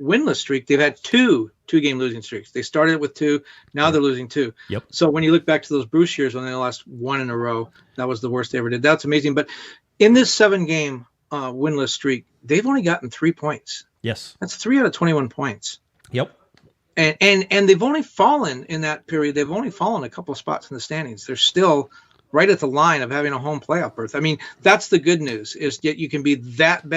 winless streak, they've had two-game losing streaks. They started with 2, now they're losing 2. Yep. So when you look back to those Bruce years when they lost 1 in a row, that was the worst they ever did. That's amazing. But in this 7-game winless streak, they've only gotten 3 points. Yes. That's 3 out of 21 points. Yep. And they've only fallen in that period. They've only fallen a couple of spots in the standings. They're still right at the line of having a home playoff berth. I mean, that's the good news, is that you can be that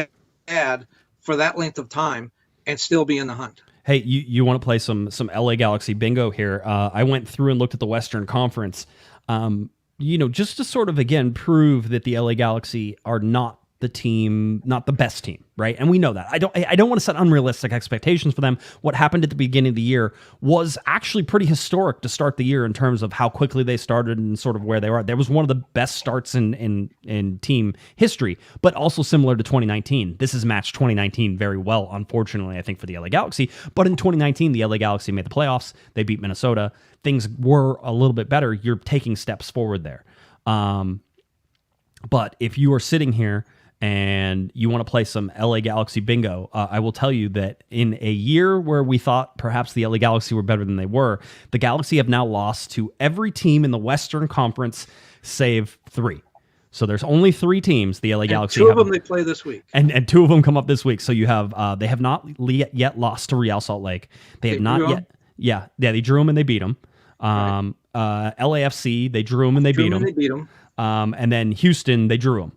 bad for that length of time and still be in the hunt. Hey, you want to play some LA Galaxy bingo here? I went through and looked at the Western Conference, just to sort of, again, prove that the LA Galaxy are not the team, not the best team, right? And we know that. I don't want to set unrealistic expectations for them. What happened at the beginning of the year was actually pretty historic to start the year in terms of how quickly they started and sort of where they are. There was one of the best starts in team history, but also similar to 2019. This has matched 2019 very well, unfortunately, I think, for the LA Galaxy. But in 2019, the LA Galaxy made the playoffs. They beat Minnesota. Things were a little bit better. You're taking steps forward there. But if you are sitting here and you want to play some LA Galaxy bingo, I will tell you that in a year where we thought perhaps the LA Galaxy were better than they were, the Galaxy have now lost to every team in the Western Conference save 3. So there's only 3 teams the LA Galaxy have. 2 of them they play this week. And 2 of them come up this week. So you have they have not yet lost to Real Salt Lake. They have not yet. Yeah, they drew them and they beat them. Right. LAFC, they drew them and they beat them. And then Houston, they drew them.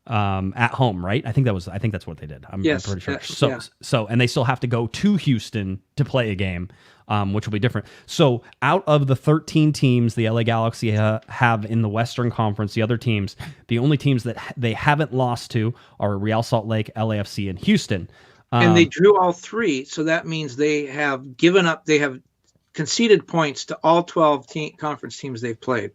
At home, right? I think that's what they did. I'm pretty sure. So, and they still have to go to Houston to play a game, which will be different. So, out of the 13 teams the LA Galaxy have in the Western Conference, the other teams, the only teams that they haven't lost to are Real Salt Lake, LAFC, and Houston. And they drew all 3, so that means they have given up. They have conceded points to all 12 conference teams they've played.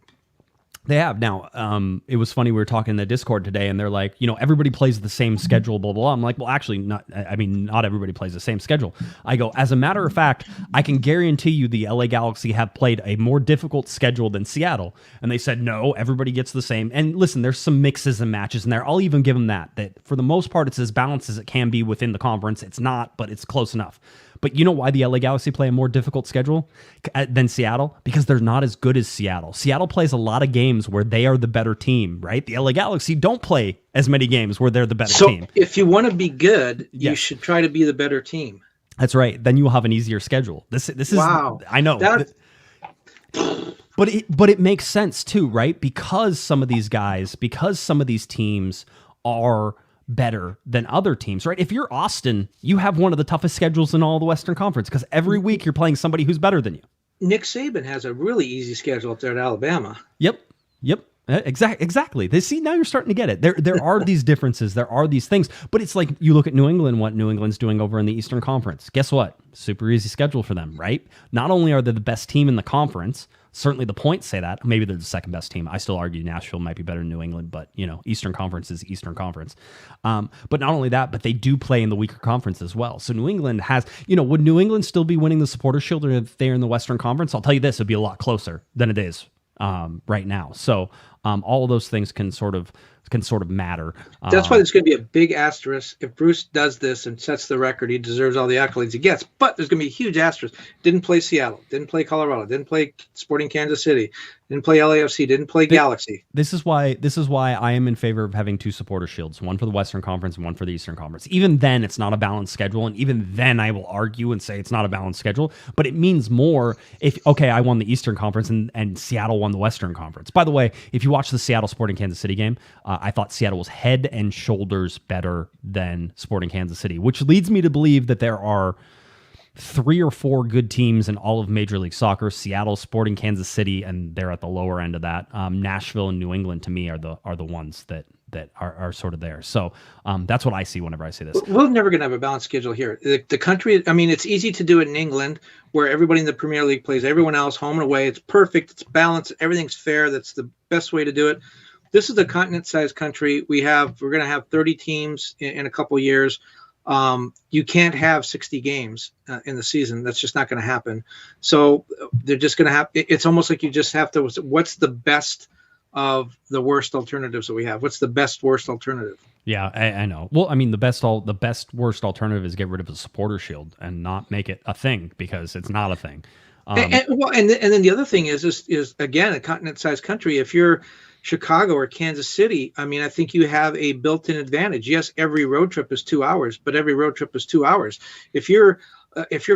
They have. Now, it was funny, we were talking in the Discord today, and they're like, everybody plays the same schedule, blah, blah, blah. I'm like, well, actually, not everybody plays the same schedule. I go, as a matter of fact, I can guarantee you the LA Galaxy have played a more difficult schedule than Seattle. And they said, no, everybody gets the same. And listen, there's some mixes and matches in there. I'll even give them that for the most part, it's as balanced as it can be within the conference. It's not, but it's close enough. But you know why the LA Galaxy play a more difficult schedule than Seattle? Because they're not as good as Seattle. Seattle plays a lot of games where they are the better team, right? The LA Galaxy don't play as many games where they're the better team. So if you want to be good, you should try to be the better team. That's right. Then you will have an easier schedule. This is wow. I know. But it makes sense too, right? Because some of these teams are better than other teams, right? If you're Austin, you have one of the toughest schedules in all the Western Conference because every week you're playing somebody who's better than you. Nick Saban has a really easy schedule up there at Alabama. Yep. Exactly. Now you're starting to get it. There are these differences. There are these things. But it's like you look at New England, what New England's doing over in the Eastern Conference. Guess what? Super easy schedule for them, right? Not only are they the best team in the conference, certainly the points say that. Maybe they're the second best team. I still argue Nashville might be better than New England, but Eastern Conference is Eastern Conference. But not only that, but they do play in the weaker conference as well. So New England has, would New England still be winning the Supporters' Shield if they're in the Western Conference? I'll tell you this, it'd be a lot closer than it is right now. So All of those things can sort of matter. That's why there's going to be a big asterisk. If Bruce does this and sets the record, he deserves all the accolades he gets. But there's going to be a huge asterisk. Didn't play Seattle. Didn't play Colorado. Didn't play Sporting Kansas City. Didn't play LAFC. Didn't play Galaxy. This is why I am in favor of having 2 supporter shields, one for the Western Conference and one for the Eastern Conference. Even then, it's not a balanced schedule, and even then, I will argue and say it's not a balanced schedule. But it means more if I won the Eastern Conference and Seattle won the Western Conference. By the way, if you watch the Seattle Sporting Kansas City game, I thought Seattle was head and shoulders better than Sporting Kansas City, which leads me to believe that there are 3 or 4 good teams in all of Major League Soccer: Seattle, Sporting Kansas City, and they're at the lower end of that. Nashville and New England, to me, are the ones that are sort of there. So that's what I see whenever I see this. We're never going to have a balanced schedule here. The country, I mean, it's easy to do it in England, where everybody in the Premier League plays everyone else home and away. It's perfect. It's balanced. Everything's fair. That's the best way to do it. This is a continent-sized country. We're going to have 30 teams in a couple years. You can't have 60 games in the season. That's just not going to happen. So they're just going to have. It's almost like you just have to. What's the best of the worst alternatives that we have? What's the best worst alternative? Yeah, I know. Well, I mean, the best worst alternative is get rid of the supporter shield and not make it a thing, because it's not a thing. And then the other thing is again, a continent-sized country. If you're Chicago or Kansas City, I mean, I think you have a built-in advantage. Yes, every road trip is 2 hours, but every road trip is 2 hours. If you're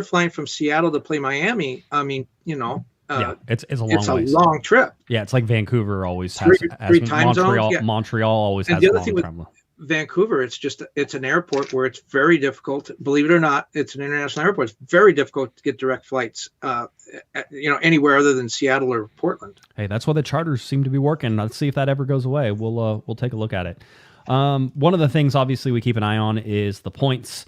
flying from Seattle to play Miami, I mean, it's a long trip. Yeah, it's like Vancouver always has three time Montreal. zones. Yeah. Montreal always And has the other long thing with travel. Vancouver, it's an airport where it's very difficult. Believe it or not, it's an international airport. It's very difficult to get direct flights, anywhere other than Seattle or Portland. Hey, that's why the charters seem to be working. Let's see if that ever goes away. We'll take a look at it. One of the things, obviously, we keep an eye on is the points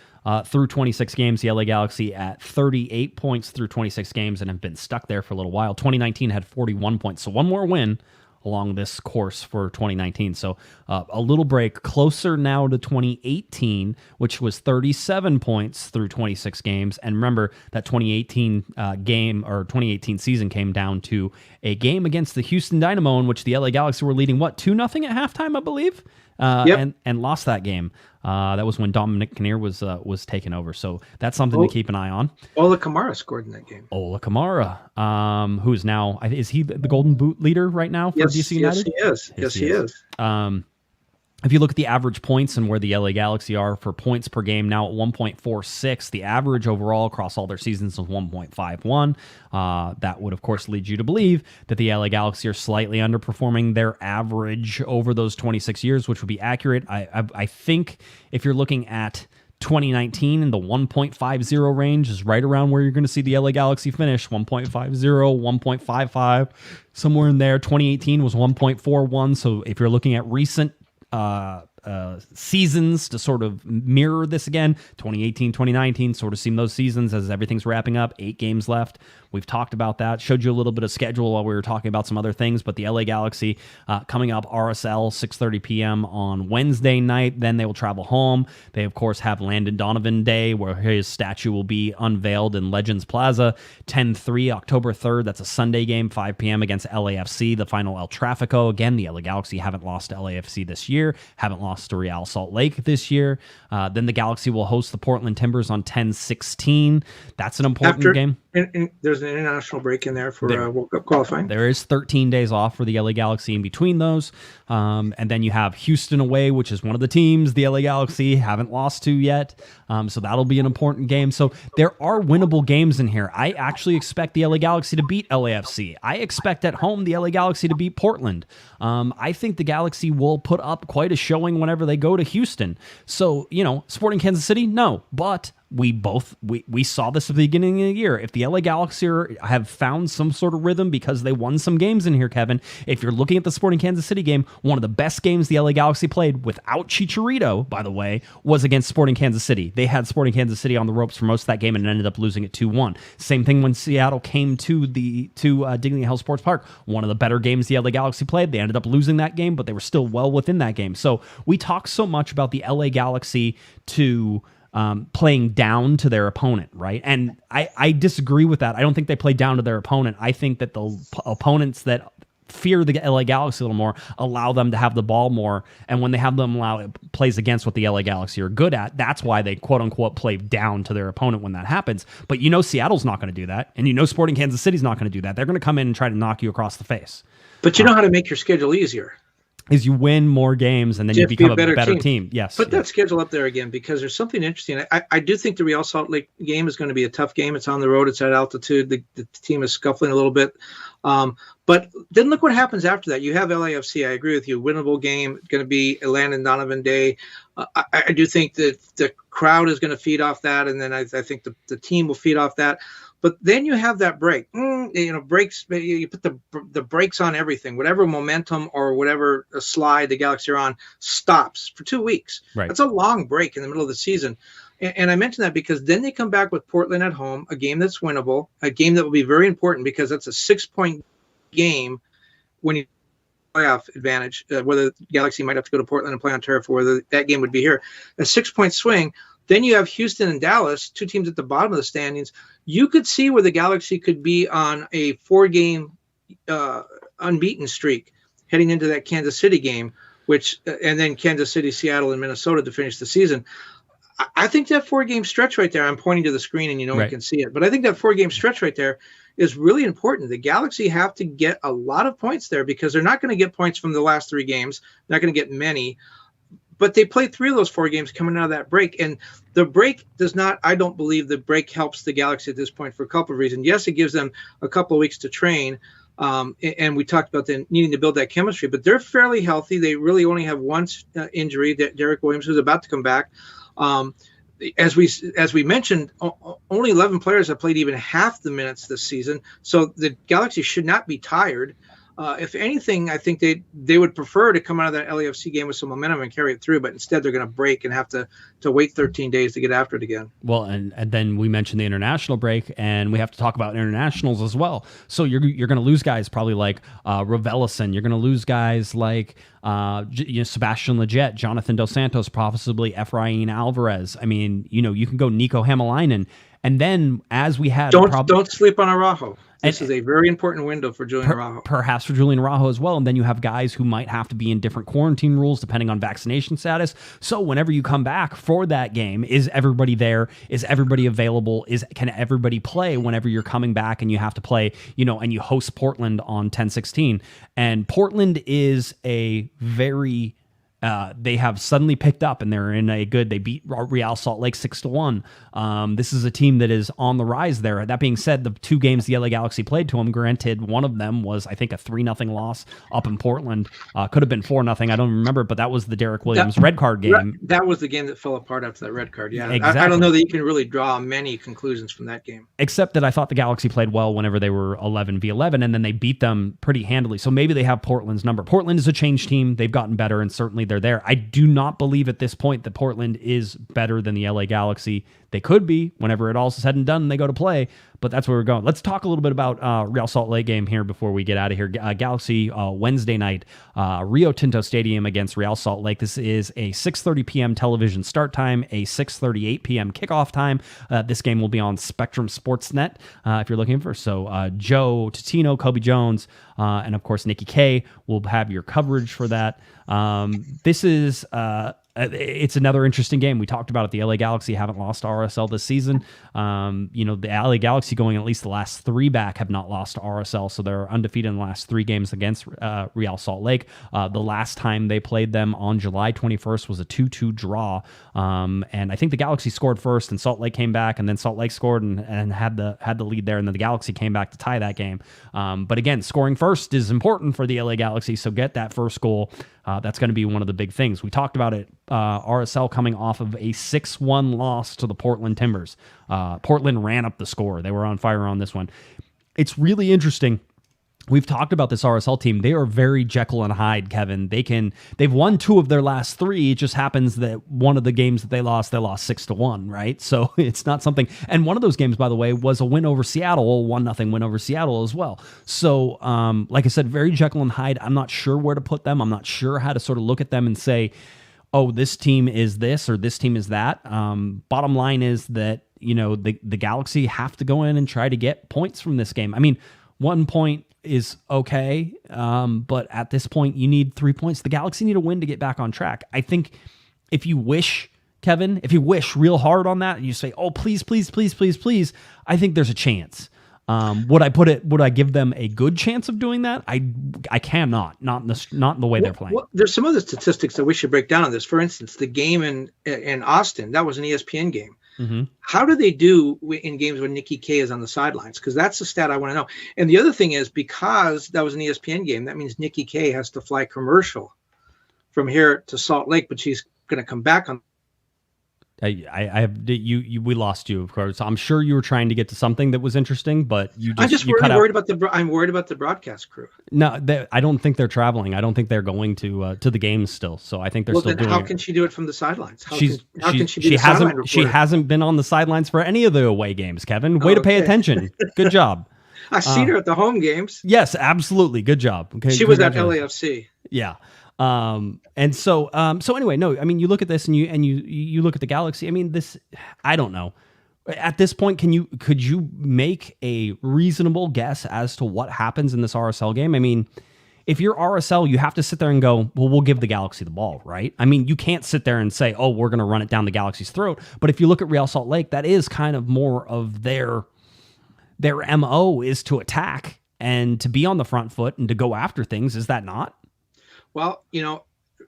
through 26 games. The LA Galaxy at 38 points through 26 games and have been stuck there for a little while. 2019 had 41 points, so one more win along this course for 2019. So a little break, closer now to 2018, which was 37 points through 26 games. And remember that 2018 season came down to a game against the Houston Dynamo, in which the LA Galaxy were leading 2-0 at halftime, I believe. Yep. and lost that game. That was when Dominic Kinnear was taken over. So that's something to keep an eye on. Ola Kamara scored in that game. Ola Kamara, who is now, is he the Golden Boot leader right now for DC United? Yes, he is. If you look at the average points and where the LA Galaxy are for points per game now at 1.46, the average overall across all their seasons is 1.51. That would, of course, lead you to believe that the LA Galaxy are slightly underperforming their average over those 26 years, which would be accurate. I think if you're looking at 2019 in the 1.50 range is right around where you're going to see the LA Galaxy finish. 1.50, 1.55, somewhere in there. 2018 was 1.41. So if you're looking at recent seasons to sort of mirror this again, 2018, 2019 sort of seem those seasons as everything's wrapping up. 8 games left. We've talked about that. Showed you a little bit of schedule while we were talking about some other things, but the LA Galaxy coming up, RSL, 6:30 p.m. on Wednesday night. Then they will travel home. They, of course, have Landon Donovan Day, where his statue will be unveiled in Legends Plaza. 10-3, October 3rd. That's a Sunday game, 5 p.m. against LAFC, the final El Trafico. Again, the LA Galaxy haven't lost to LAFC this year, haven't lost to Real Salt Lake this year. Then the Galaxy will host the Portland Timbers on 10-16. That's an important game. And there's an international break in there for World Cup qualifying. There is 13 days off for the LA Galaxy in between those. And then you have Houston away, which is one of the teams the LA Galaxy haven't lost to yet. So that'll be an important game. So there are winnable games in here. I actually expect the LA Galaxy to beat LAFC. I expect at home the LA Galaxy to beat Portland. I think the Galaxy will put up quite a showing whenever they go to Houston. So, Sporting Kansas City, no. But we saw this at the beginning of the year. If the LA Galaxy have found some sort of rhythm because they won some games in here, Kevin, if you're looking at the Sporting Kansas City game, one of the best games the LA Galaxy played without Chicharito, by the way, was against Sporting Kansas City. They had Sporting Kansas City on the ropes for most of that game and ended up losing it 2-1. Same thing when Seattle came to Dignity Health Sports Park. One of the better games the LA Galaxy played. They ended up losing that game, but they were still well within that game. So we talk so much about the LA Galaxy playing down to their opponent, right? And I disagree with that. I don't think they play down to their opponent. I think that the opponents that fear the LA Galaxy a little more, allow them to have the ball more, and when they have them allow it plays against what the LA Galaxy are good at, that's why they quote unquote play down to their opponent when that happens. But Seattle's not going to do that, and Sporting Kansas City's not going to do that. They're going to come in and try to knock you across the face. But you know how to make your schedule easier. Is you win more games and then you become a better team. Yes. Put that schedule up there again, because there's something interesting. I do think the Real Salt Lake game is going to be a tough game. It's on the road. It's at altitude. The team is scuffling a little bit. But then look what happens after that. You have LAFC. I agree with you. Winnable game. Going to be a Landon Donovan day. I do think that the crowd is going to feed off that. And then I think the team will feed off that. But then you have that break. Breaks. You put the brakes on everything. Whatever momentum or whatever slide the Galaxy are on stops for 2 weeks. Right. That's a long break in the middle of the season. And I mention that because then they come back with Portland at home, a game that's winnable, a game that will be very important because that's a 6-point game when you playoff advantage. Whether Galaxy might have to go to Portland and play on turf, or whether that game would be here, a 6-point swing. Then you have Houston and Dallas, two teams at the bottom of the standings. You could see where the Galaxy could be on a 4-game unbeaten streak heading into that Kansas City game, and then Kansas City, Seattle, and Minnesota to finish the season. I think that 4-game stretch right there, I'm pointing to the screen and right. You can see it, but I think that 4-game stretch right there is really important. The Galaxy have to get a lot of points there because they're not going to get points from the last 3 games. They're not going to get many. But they played 3 of those 4 games coming out of that break. And the break I don't believe the break helps the Galaxy at this point for a couple of reasons. Yes, it gives them a couple of weeks to train. And we talked about them needing to build that chemistry, but they're fairly healthy. They really only have one injury, that Derek Williams, who's about to come back. As we mentioned, only 11 players have played even half the minutes this season. So the Galaxy should not be tired. If anything, I think they would prefer to come out of that LAFC game with some momentum and carry it through, but instead they're going to break and have to wait 13 days to get after it again. Well, and then we mentioned the international break, and we have to talk about internationals as well. So you're going to lose guys probably like Raveloson. You're going to lose guys like Sebastian Lletget, Jonathan Dos Santos, possibly Efrain Alvarez. I mean, you can go Nico Hamalainen. And then as we had... Don't sleep on Araujo. This is a very important window for Julian Araujo. Perhaps for Julian Araujo as well. And then you have guys who might have to be in different quarantine rules depending on vaccination status. So whenever you come back for that game, is everybody there? Is everybody available? Can everybody play whenever you're coming back and you have to play, and you host Portland on 10/16? And Portland is a very... they have suddenly picked up and they're in a good. They beat Real Salt Lake 6-1. This is a team that is on the rise there. That being said, the 2 games the LA Galaxy played to them, granted, one of them was, I think, a 3-0 loss up in Portland. Could have been 4-0. I don't remember, but that was the Derek Williams red card game. That was the game that fell apart after that red card. Yeah, exactly. I don't know that you can really draw many conclusions from that game. Except that I thought the Galaxy played well whenever they were 11v11, and then they beat them pretty handily. So maybe they have Portland's number. Portland is a change team. They've gotten better, and certainly they're there. I do not believe at this point that Portland is better than the LA Galaxy. They could be whenever it all is said and done and they go to play, but that's where we're going. Let's talk a little bit about Real Salt Lake game here before we get out of here. Galaxy Wednesday night, Rio Tinto Stadium against Real Salt Lake. This is a 6:30 p.m. television start time, a 6:38 p.m. kickoff time. This game will be on Spectrum Sportsnet if you're looking for. So Joe Totino, Kobe Jones, and of course Nikki K will have your coverage for that. This is it's another interesting game. We talked about it. The LA Galaxy haven't lost to RSL this season. The LA Galaxy going at least the last 3 back have not lost to RSL, so they're undefeated in the last 3 games against Real Salt Lake. The last time they played them on July 21st was a 2-2 draw, and I think the Galaxy scored first, and Salt Lake came back, and then Salt Lake scored and had the lead there, and then the Galaxy came back to tie that game. But again, scoring first is important for the LA Galaxy, so get that first goal. That's going to be one of the big things. We talked about it. RSL coming off of a 6-1 loss to the Portland Timbers. Portland ran up the score. They were on fire on this one. It's really interesting. We've talked about this RSL team. They are very Jekyll and Hyde, Kevin. They've won 2 of their last 3. It just happens that one of the games that they lost 6-1, right? So it's not something. And one of those games, by the way, was a win over Seattle, a 1-0 win over Seattle as well. So, like I said, very Jekyll and Hyde. I'm not sure where to put them. I'm not sure how to sort of look at them and say, oh, this team is this or this team is that. Bottom line is that, the Galaxy have to go in and try to get points from this game. I mean, 1 point is okay. But at this point, you need 3 points. The Galaxy need a win to get back on track. I think if you wish, Kevin, if you wish real hard on that and you say, oh, please, please, please, please, please, I think there's a chance. Would I give them a good chance of doing that? I cannot, not in the way they're playing. Well, there's some other statistics that we should break down on this. For instance, the game in Austin, that was an ESPN game. Mm-hmm. How do they do in games when Nikki K is on the sidelines? Because that's the stat I want to know. And the other thing is, because that was an ESPN game, that means Nikki K has to fly commercial from here to Salt Lake, but she's going to come back on. We lost you, of course. I'm sure you were trying to get to something that was interesting, but I'm just worried about the broadcast crew. No, I don't think they're traveling. I don't think they're going to the games still. So I think they're still doing. How can she do it from the sidelines? She hasn't been on the sidelines for any of the away games. Kevin, way to pay attention. Good job. I've seen her at the home games. Yes, absolutely. Good job. Okay, she was at LAFC. Yeah. And so anyway, no, I mean, you look at this and you look at the Galaxy. I mean, I don't know. At this point, could you make a reasonable guess as to what happens in this RSL game? I mean, if you're RSL, you have to sit there and go, well, we'll give the Galaxy the ball, right? I mean, you can't sit there and say, oh, we're going to run it down the Galaxy's throat. But if you look at Real Salt Lake, that is kind of more of their MO is to attack and to be on the front foot and to go after things. Is that not? Well,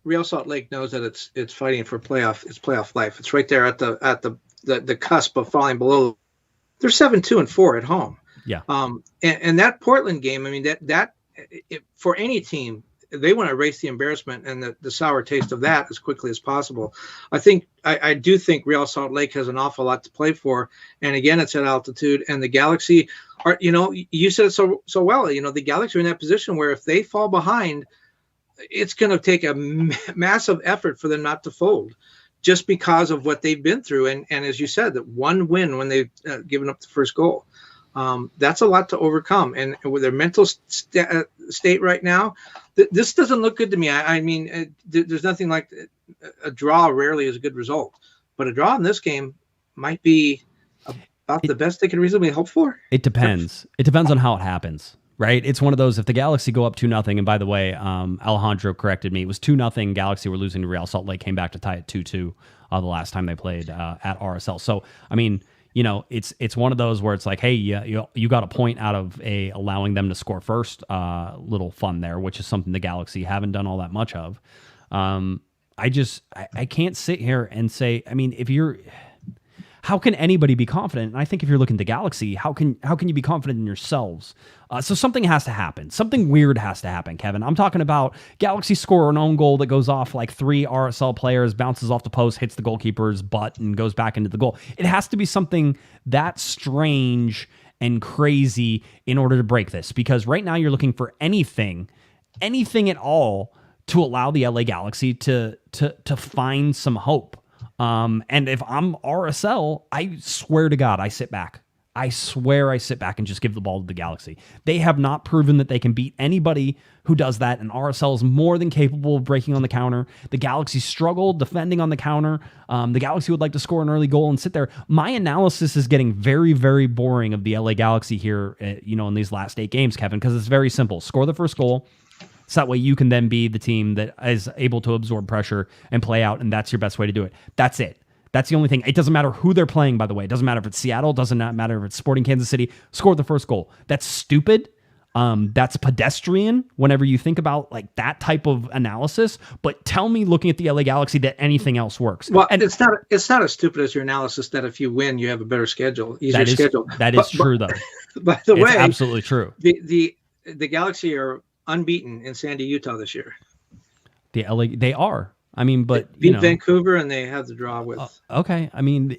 Real Salt Lake knows that it's fighting for playoff life. It's right there at the cusp of falling below. They're 7-2-4 at home. Yeah. And that Portland game, I mean, that for any team, they want to erase the embarrassment and the sour taste of that as quickly as possible. I do think Real Salt Lake has an awful lot to play for. And again, it's at altitude, and the Galaxy are, you said it so well, the Galaxy are in that position where if they fall behind, it's going to take a massive effort for them not to fold, just because of what they've been through. And as you said, that one win when they've given up the first goal, that's a lot to overcome. And with their mental state right now, this doesn't look good to me. I mean, there's nothing like a draw. Rarely is a good result, but a draw in this game might be about the best they can reasonably hope for. It depends. It depends on how it happens. Right, it's one of those. If the Galaxy go up 2-0, and by the way, Alejandro corrected me. It was 2-0. Galaxy were losing to Real Salt Lake. Came back to tie it 2-2 the last time they played at RSL. So I mean, it's one of those where it's like, hey, you got a point out of allowing them to score first. Little fun there, which is something the Galaxy haven't done all that much of. I can't sit here and say. I mean, how can anybody be confident? And I think if you're looking to Galaxy, how can you be confident in yourselves? So something has to happen. Something weird has to happen, Kevin. I'm talking about Galaxy score an own goal that goes off like 3 RSL players, bounces off the post, hits the goalkeeper's butt, and goes back into the goal. It has to be something that strange and crazy in order to break this. Because right now you're looking for anything at all to allow the LA Galaxy to find some hope. And if I'm RSL, I swear to God, I sit back. I swear I sit back and just give the ball to the Galaxy. They have not proven that they can beat anybody who does that, and RSL is more than capable of breaking on the counter. The Galaxy struggled defending on the counter. The Galaxy would like to score an early goal and sit there. My analysis is getting very, very boring of the LA Galaxy here, in these last 8 games, Kevin, because it's very simple. Score the first goal. So that way you can then be the team that is able to absorb pressure and play out, and that's your best way to do it. That's it. That's the only thing. It doesn't matter who they're playing, by the way. It doesn't matter if it's Seattle. It doesn't matter if it's Sporting Kansas City. Score the first goal. That's stupid. That's pedestrian whenever you think about like that type of analysis. But tell me, looking at the LA Galaxy, that anything else works. Well, and it's not as stupid as your analysis that if you win, you have a better schedule, easier schedule. That is true, though. By the way, it's absolutely true. The Galaxy are unbeaten in Sandy, Utah this year. They are. I mean, but they beat Vancouver and they have the draw with. Okay, I mean,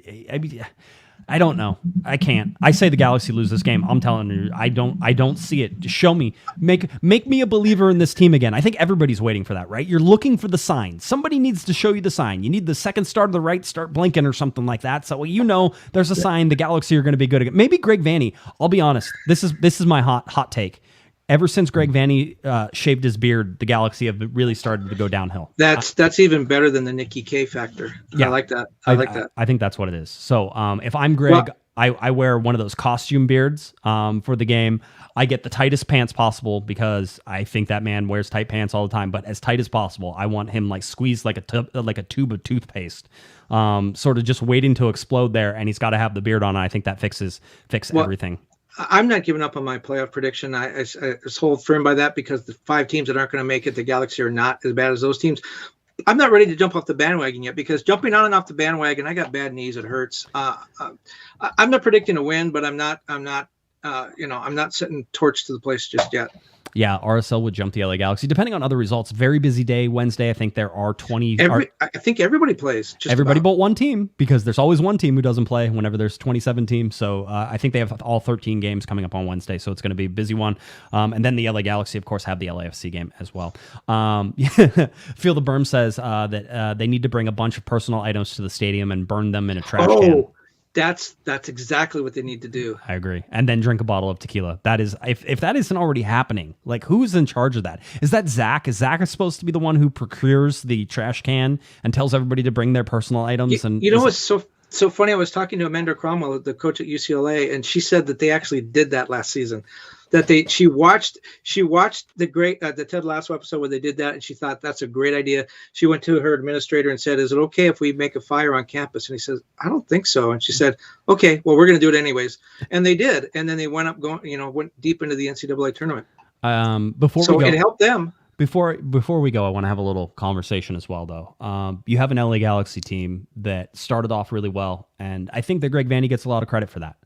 I don't know. I can't. I say the Galaxy lose this game. I'm telling you, I don't see it. Just show me. Make me a believer in this team again. I think everybody's waiting for that, right? You're looking for the sign. Somebody needs to show you the sign. You need the second star to the right start blinking or something like that. So there's a sign the Galaxy are going to be good again. Maybe Greg Vanney. I'll be honest. This is my hot take. Ever since Greg Vanney shaved his beard, the Galaxy have really started to go downhill. That's even better than the Nikki K factor. Yeah. I like that. I like that. I think that's what it is. So if I'm Greg, I wear one of those costume beards for the game. I get the tightest pants possible because I think that man wears tight pants all the time, but as tight as possible. I want him like squeezed like a tube of toothpaste, sort of just waiting to explode there. And he's got to have the beard on. And I think that fixes everything. I'm not giving up on my playoff prediction. I hold firm by that because the 5 teams that aren't going to make it, the Galaxy are not as bad as those teams. I'm not ready to jump off the bandwagon yet because jumping on and off the bandwagon, I got bad knees. It hurts. I'm not predicting a win, but I'm not setting torch to the place just yet. Yeah, RSL would jump the LA Galaxy. Depending on other results, very busy day Wednesday. I think there are 20. I think everybody plays. Everybody but one team, because there's always one team who doesn't play whenever there's 27 teams. So I think they have all 13 games coming up on Wednesday. So it's going to be a busy one. And then the LA Galaxy, of course, have the LAFC game as well. Feel the Berm says that they need to bring a bunch of personal items to the stadium and burn them in a trash can. That's exactly what they need to do. I agree. And then drink a bottle of tequila. That is, if that isn't already happening, like who's in charge of that? Is that Zach? Is Zach supposed to be the one who procures the trash can and tells everybody to bring their personal items? What's so funny? I was talking to Amanda Cromwell, the coach at UCLA, and she said that they actually did that last season. That she watched the Ted Lasso episode where they did that, and she thought that's a great idea. She went to her administrator and said, "Is it okay if we make a fire on campus?" And he says, "I don't think so." And she said, "Okay, well, we're going to do it anyways." And they did, and then they went deep into the NCAA tournament. It helped them. Before we go, I want to have a little conversation as well, though. You have an LA Galaxy team that started off really well, and I think that Greg Vanney gets a lot of credit for that.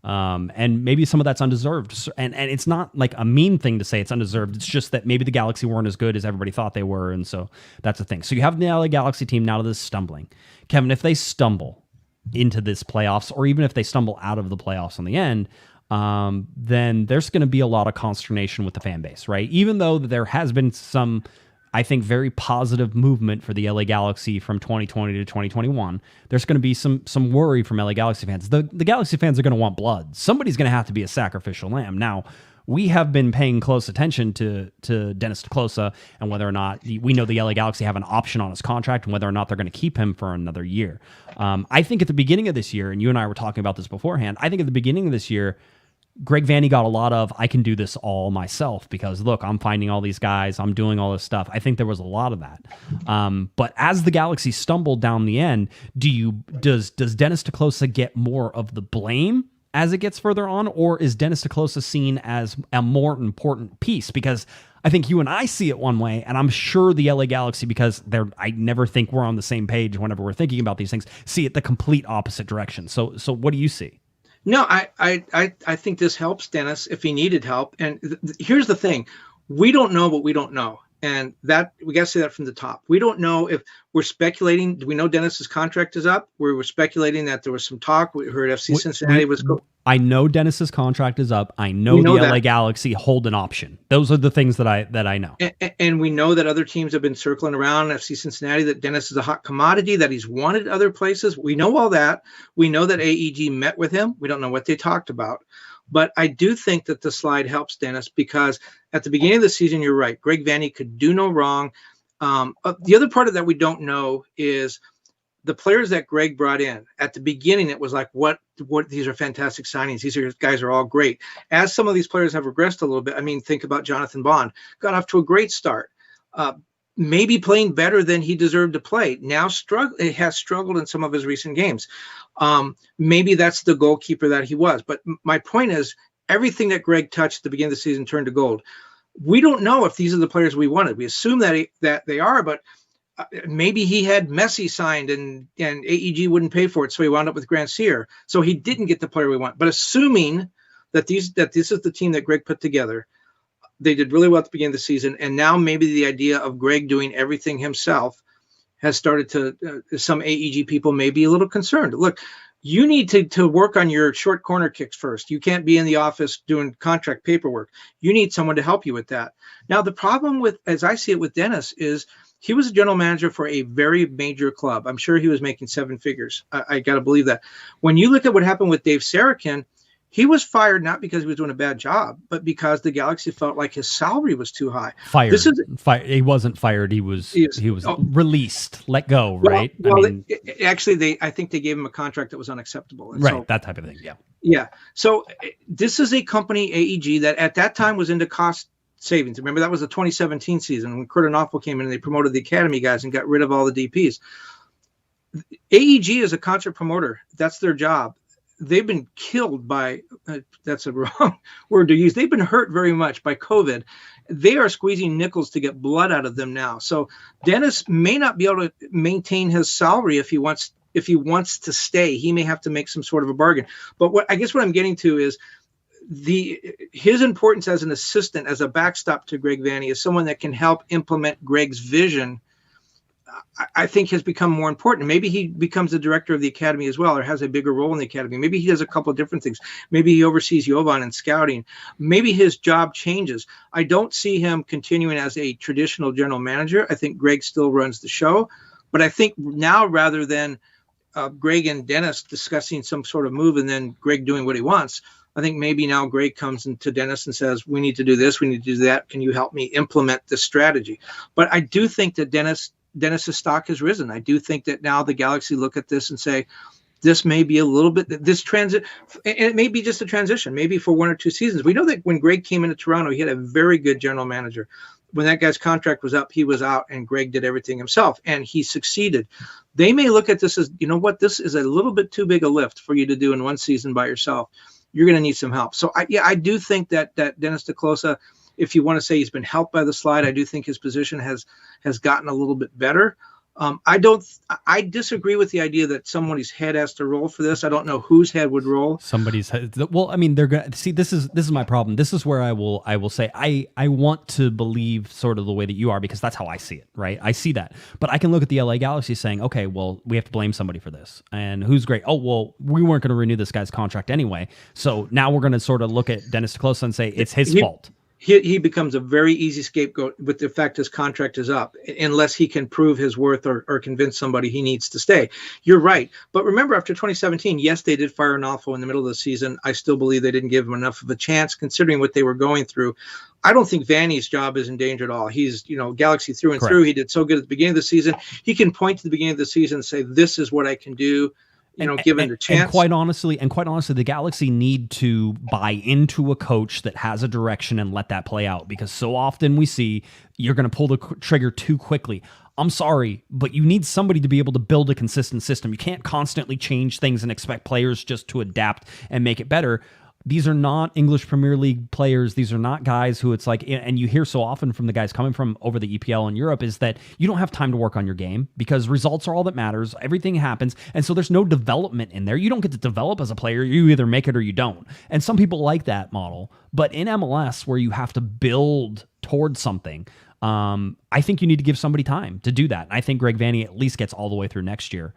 And maybe some of that's undeserved. And it's not like a mean thing to say it's undeserved. It's just that maybe the Galaxy weren't as good as everybody thought they were. And so that's the thing. So you have the LA Galaxy team now to this stumbling. Kevin, if they stumble into this playoffs, or even if they stumble out of the playoffs in the end, then there's going to be a lot of consternation with the fan base, right? Even though there has been some, I think, very positive movement for the LA Galaxy from 2020 to 2021. There's going to be some worry from LA Galaxy fans. The Galaxy fans are going to want blood. Somebody's going to have to be a sacrificial lamb. Now, we have been paying close attention to Dennis Kloese and whether or not we know the LA Galaxy have an option on his contract and whether or not they're going to keep him for another year. I think at the beginning of this year, and you and I were talking about this beforehand, I think at the beginning of this year, Greg Vanney got a lot of, I can do this all myself because, look, I'm finding all these guys. I'm doing all this stuff. I think there was a lot of that. But as the Galaxy stumbled down the end, does Dennis Kloese get more of the blame as it gets further on, or is Dennis Kloese seen as a more important piece? Because I think you and I see it one way, and I'm sure the LA Galaxy, because I never think we're on the same page whenever we're thinking about these things, see it the complete opposite direction. So what do you see? No, I think this helps Dennis if he needed help. And here's the thing. We don't know what we don't know. And that we got to say that from the top. We don't know if we're speculating. Do we know Dennis's contract is up? We were speculating that there was some talk. We heard FC Cincinnati was. I know Dennis's contract is up. I know the LA Galaxy hold an option. Those are the things that I know. And we know that other teams have been circling around FC Cincinnati, that Dennis is a hot commodity, that he's wanted other places. We know all that. We know that AEG met with him. We don't know what they talked about. But I do think that the slide helps Dennis because at the beginning of the season, you're right. Greg Vanney could do no wrong. The other part of that we don't know is the players that Greg brought in. At the beginning, it was like, what these are fantastic signings. These guys are all great. As some of these players have regressed a little bit, I mean, think about Jonathan Bond. Got off to a great start. Maybe playing better than he deserved to play. Now has struggled in some of his recent games. Maybe that's the goalkeeper that he was. But my point is, everything that Greg touched at the beginning of the season turned to gold. We don't know if these are the players we wanted. We assume that they are, but maybe he had Messi signed and AEG wouldn't pay for it, so he wound up with Grant Sear. So he didn't get the player we want. But assuming that this is the team that Greg put together, they did really well at the beginning of the season, and now maybe the idea of Greg doing everything himself has started to some AEG people may be a little concerned. Look, you need to work on your short corner kicks first. You can't be in the office doing contract paperwork. You need someone to help you with that. Now, the problem with, as I see it with Dennis, is he was a general manager for a very major club. I'm sure he was making 7 figures. I got to believe that. When you look at what happened with Dave Sarakin, He was fired not because he was doing a bad job, but because the Galaxy felt like his salary was too high. Fired. He wasn't fired. He was released, let go, right? Actually, I think they gave him a contract that was unacceptable. And right, so, that type of thing, yeah. Yeah. So this is a company, AEG, that at that time was into cost savings. Remember, that was the 2017 season when Kurt Anoffel came in and they promoted the academy guys and got rid of all the DPs. AEG is a concert promoter. That's their job. They've been killed by, that's a wrong word to use. They've been hurt very much by COVID. They are squeezing nickels to get blood out of them now. So Dennis may not be able to maintain his salary if he wants to stay. He may have to make some sort of a bargain. But what I'm getting to is his importance as an assistant, as a backstop to Greg Vanney, is someone that can help implement Greg's vision, I think has become more important. Maybe he becomes the director of the academy as well, or has a bigger role in the academy. Maybe he does a couple of different things. Maybe he oversees Jovan and scouting. Maybe his job changes. I don't see him continuing as a traditional general manager. I think Greg still runs the show. But I think now, rather than Greg and Dennis discussing some sort of move and then Greg doing what he wants, I think maybe now Greg comes into Dennis and says, we need to do this, we need to do that. Can you help me implement this strategy? But I do think that Dennis's stock has risen. I do think that now the Galaxy look at this and say, this may be a little bit, this transit, and it may be just a transition, maybe for 1 or 2 seasons. We know that when Greg came into Toronto, he had a very good general manager. When that guy's contract was up, he was out and Greg did everything himself and he succeeded. They may look at this as, you know what, this is a little bit too big a lift for you to do in one season by yourself. You're going to need some help. So I do think that Dennis Kloese, if you want to say he's been helped by the slide, I do think his position has gotten a little bit better. I disagree with the idea that somebody's head has to roll for this. I don't know whose head would roll. Somebody's head. Well, I mean, they're going to see, this is my problem. This is where I will say, I want to believe sort of the way that you are, because that's how I see it, right? I see that, but I can look at the LA Galaxy saying, okay, well, we have to blame somebody for this. And who's great? Oh, well, we weren't going to renew this guy's contract anyway. So now we're going to sort of look at Dennis Kloese and say it's his fault. He becomes a very easy scapegoat with the fact his contract is up, unless he can prove his worth or convince somebody he needs to stay. You're right. But remember, after 2017, yes, they did fire Anoffel in the middle of the season. I still believe they didn't give him enough of a chance, considering what they were going through. I don't think Vanney's job is in danger at all. He's, Galaxy through and Correct. through. He did so good at the beginning of the season. He can point to the beginning of the season and say, this is what I can do. Given the chance. And quite honestly, the Galaxy need to buy into a coach that has a direction and let that play out, because so often we see you're going to pull the trigger too quickly. I'm sorry, but you need somebody to be able to build a consistent system. You can't constantly change things and expect players just to adapt and make it better. These are not English Premier League players. These are not guys who it's like, and you hear so often from the guys coming from over the EPL in Europe, is that you don't have time to work on your game because results are all that matters. Everything happens. And so there's no development in there. You don't get to develop as a player. You either make it or you don't. And some people like that model. But in MLS, where you have to build towards something, I think you need to give somebody time to do that. And I think Greg Vanney at least gets all the way through next year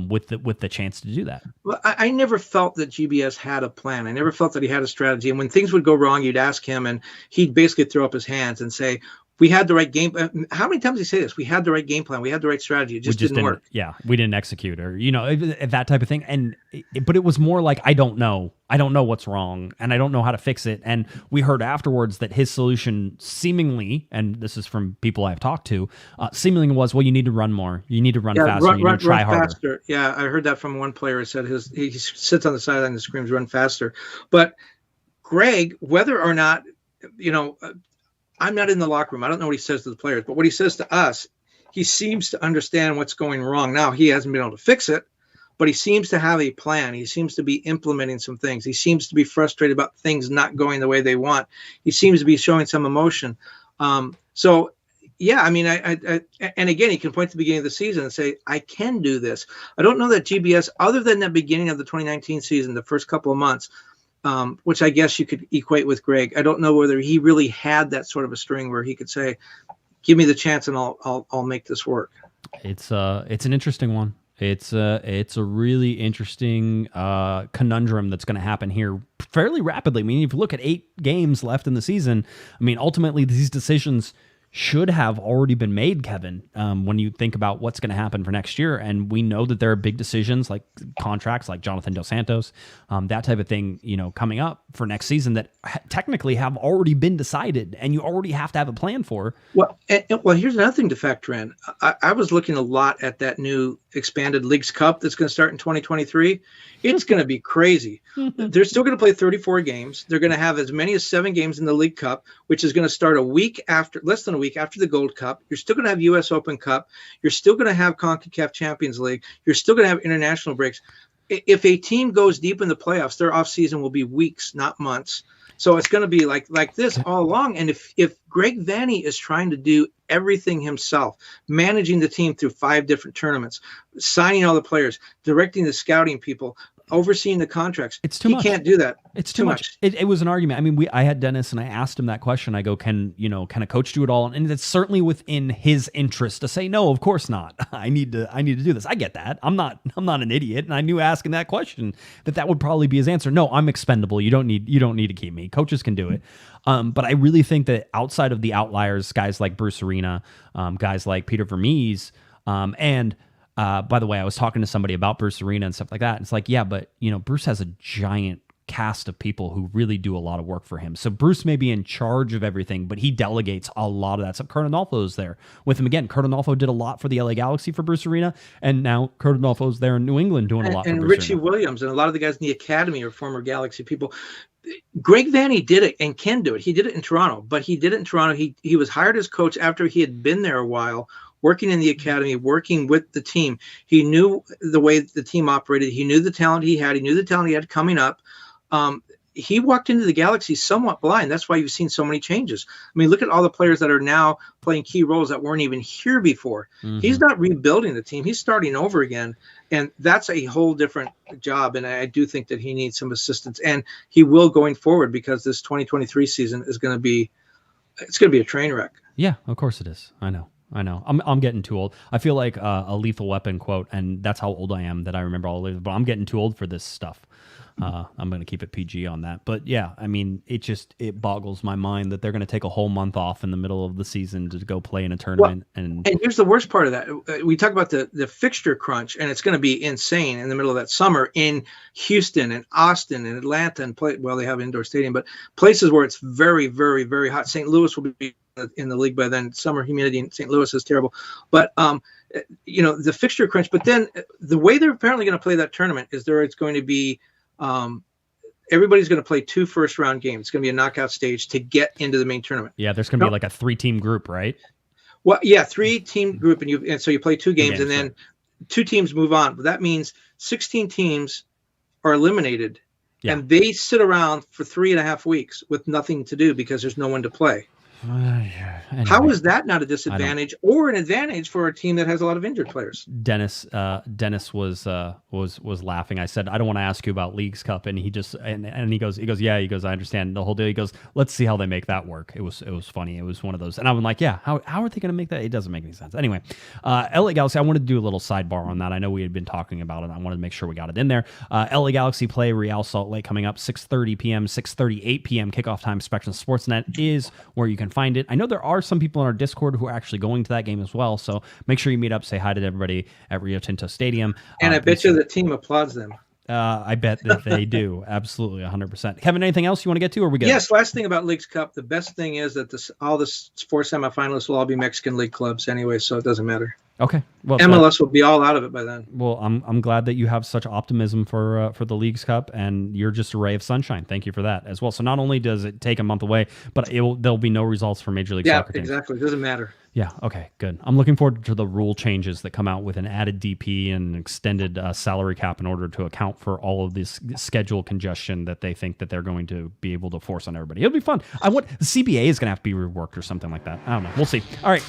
with the chance to do that. Well, I never felt that GBS had a plan. I never felt that he had a strategy. And when things would go wrong, you'd ask him, and he'd basically throw up his hands and say, we had the right game. How many times did he say this? We had the right game plan. We had the right strategy. It just didn't work. Yeah, we didn't execute, or that type of thing. But it was more like, I don't know what's wrong, and I don't know how to fix it. And we heard afterwards that his solution seemingly, and this is from people I've talked to, seemingly was, well, you need to run more, you need to run faster, you need to try harder. Faster. Yeah, I heard that from one player. Who said he sits on the sideline and screams, "Run faster." But Greg, whether or not I'm not in the locker room. I don't know what he says to the players, but what he says to us, he seems to understand what's going wrong. Now, he hasn't been able to fix it, but he seems to have a plan. He seems to be implementing some things. He seems to be frustrated about things not going the way they want. He seems to be showing some emotion. So, yeah, I mean, and again, he can point to the beginning of the season and say, I can do this. I don't know that GBS, other than the beginning of the 2019 season, the first couple of months, which I guess you could equate with Greg. I don't know whether he really had that sort of a string where he could say, give me the chance and I'll make this work. It's an interesting one. It's a really interesting conundrum that's going to happen here fairly rapidly. I mean, if you look at 8 games left in the season, I mean, ultimately these decisions should have already been made, Kevin, when you think about what's going to happen for next year. And we know that there are big decisions like contracts like Jonathan Dos Santos, that type of thing, coming up for next season that technically have already been decided and you already have to have a plan for. Well, here's another thing to factor in. I was looking a lot at that new expanded Leagues Cup that's going to start in 2023. It's going to be crazy. They're still going to play 34 games. They're going to have as many as 7 games in the League Cup, which is going to start less than a week after the Gold Cup. You're still going to have U.S. Open Cup. You're still going to have CONCACAF Champions League. You're still going to have international breaks. If a team goes deep in the playoffs, their offseason will be weeks, not months. So it's going to be like this all along. And if Greg Vanney is trying to do everything himself, managing the team through 5 different tournaments, signing all the players, directing the scouting people, overseeing the contracts, it's too much. He can't do that. It's too much. It was an argument. I mean, I had Dennis and I asked him that question. I go, can a coach do it all? And it's certainly within his interest to say, no, of course not. I need to do this. I get that. I'm not an idiot. And I knew asking that question that would probably be his answer. No, I'm expendable. You don't need to keep me. Coaches can do it. But I really think that outside of the outliers, guys like Bruce Arena, guys like Peter Vermees, and by the way, I was talking to somebody about Bruce Arena and stuff like that. It's like, yeah, but Bruce has a giant cast of people who really do a lot of work for him. So Bruce may be in charge of everything, but he delegates a lot of that stuff. Kurt Arnolfo's there with him again. Kurt Arnolfo did a lot for the LA Galaxy for Bruce Arena, and now Kurt Arnolfo's there in New England doing a lot for Bruce Richie Arena. Williams and a lot of the guys in the academy are former Galaxy people. Greg Vanney did it and can do it. He did it in Toronto, but he did it in Toronto. He was hired as coach after he had been there a while, working in the academy, working with the team. He knew the way the team operated. He knew the talent he had. He knew the talent he had coming up. He walked into the Galaxy somewhat blind. That's why you've seen so many changes. I mean, look at all the players that are now playing key roles that weren't even here before. Mm-hmm. He's not rebuilding the team. He's starting over again. And that's a whole different job. And I do think that he needs some assistance. And he will going forward, because this 2023 season is going to be a train wreck. Yeah, of course it is. I know. I'm getting too old. I feel like a Lethal Weapon quote, and that's how old I am that I remember all of it. But I'm getting too old for this stuff. I'm going to keep it PG on that. But yeah, I mean, it boggles my mind that they're going to take a whole month off in the middle of the season to go play in a tournament. Well, and here's the worst part of that. We talk about the fixture crunch, and it's going to be insane in the middle of that summer in Houston and Austin and Atlanta and they have indoor stadium, but places where it's very, very, very hot. St. Louis will be in the league by then. Summer humidity in St. Louis is terrible. But, the fixture crunch. But then the way they're apparently going to play that tournament is it's going to be everybody's going to play 2 first-round games. It's going to be a knockout stage to get into the main tournament. Yeah, there's going to be like a 3-team group, right? Well, yeah, 3-team group, and so you play 2 games, and then 2 teams move on. But that means 16 teams are eliminated, and they sit around for 3.5 weeks with nothing to do because there's no one to play. Anyway, how is that not a disadvantage or an advantage for a team that has a lot of injured players? Dennis was laughing. I said, I don't want to ask you about Leagues Cup, and he goes, yeah, I understand the whole deal. He goes, let's see how they make that work. It was funny. It was one of those, and I'm like, yeah, how are they going to make that? It doesn't make any sense. Anyway, LA Galaxy. I wanted to do a little sidebar on that. I know we had been talking about it. I wanted to make sure we got it in there. LA Galaxy play Real Salt Lake coming up 6:30 p.m., 8 p.m. kickoff time. Spectrum Sportsnet is where you can find it. I know there are some people in our Discord who are actually going to that game as well, so make sure you meet up, say hi to everybody at Rio Tinto Stadium. And I bet you the team applauds them. I bet that they do. Absolutely, 100%. Kevin, anything else you want to get to, or we good? Yes, last thing about Leagues Cup, the best thing is that all the 4 semifinalists will all be Mexican League clubs anyway, so it doesn't matter. Okay. Well, MLS will be all out of it by then. Well, I'm glad that you have such optimism for the Leagues Cup, and you're just a ray of sunshine. Thank you for that as well. So not only does it take a month away, but there'll be no results for Major League Soccer teams. Yeah, exactly. It doesn't matter. Yeah. Okay. Good. I'm looking forward to the rule changes that come out with an added DP and an extended salary cap in order to account for all of this schedule congestion that they think that they're going to be able to force on everybody. It'll be fun. The CBA is going to have to be reworked or something like that. I don't know. We'll see. All right.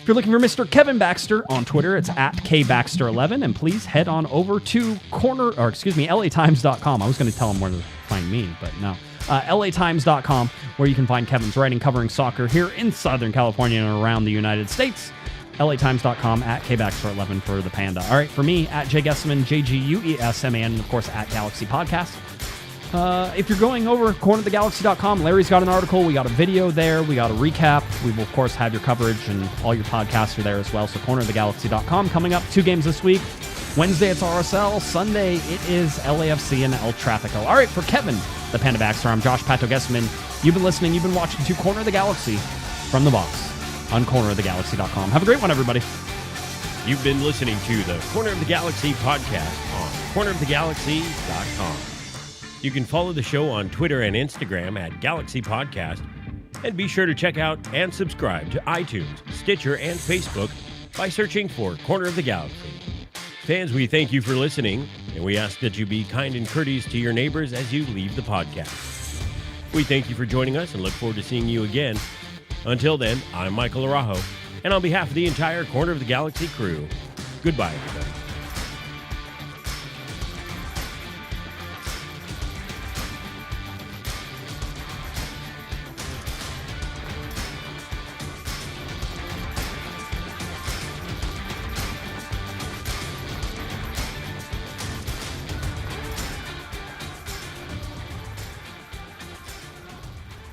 If you're looking for Mr. Kevin Baxter on Twitter, it's at KBaxter11, and please head on over to LATimes.com. I was going to tell him where to find me, but no. LATimes.com, where you can find Kevin's writing covering soccer here in Southern California and around the United States. LATimes.com, at KBaxter11 for the Panda. All right, for me, at Guesman, JGUESMAN, and of course, at Galaxy Podcast. If you're going over cornerofthegalaxy.com, Larry's got an article. We got a video there. We got a recap. We will, of course, have your coverage, and all your podcasts are there as well. So cornerofthegalaxy.com. Coming up, 2 games this week. Wednesday, it's RSL. Sunday, it is LAFC and El Tráfico. All right, for Kevin, the Panda Baxter, I'm Josh Pato Guesman. You've been listening. You've been watching to Corner of the Galaxy from the box on cornerofthegalaxy.com. Have a great one, everybody. You've been listening to the Corner of the Galaxy podcast on cornerofthegalaxy.com. You can follow the show on Twitter and Instagram at Galaxy Podcast, and be sure to check out and subscribe to iTunes, Stitcher, and Facebook by searching for Corner of the Galaxy. Fans, we thank you for listening, and we ask that you be kind and courteous to your neighbors as you leave the podcast. We thank you for joining us and look forward to seeing you again. Until then, I'm Michael Araujo, and on behalf of the entire Corner of the Galaxy crew, goodbye, everybody.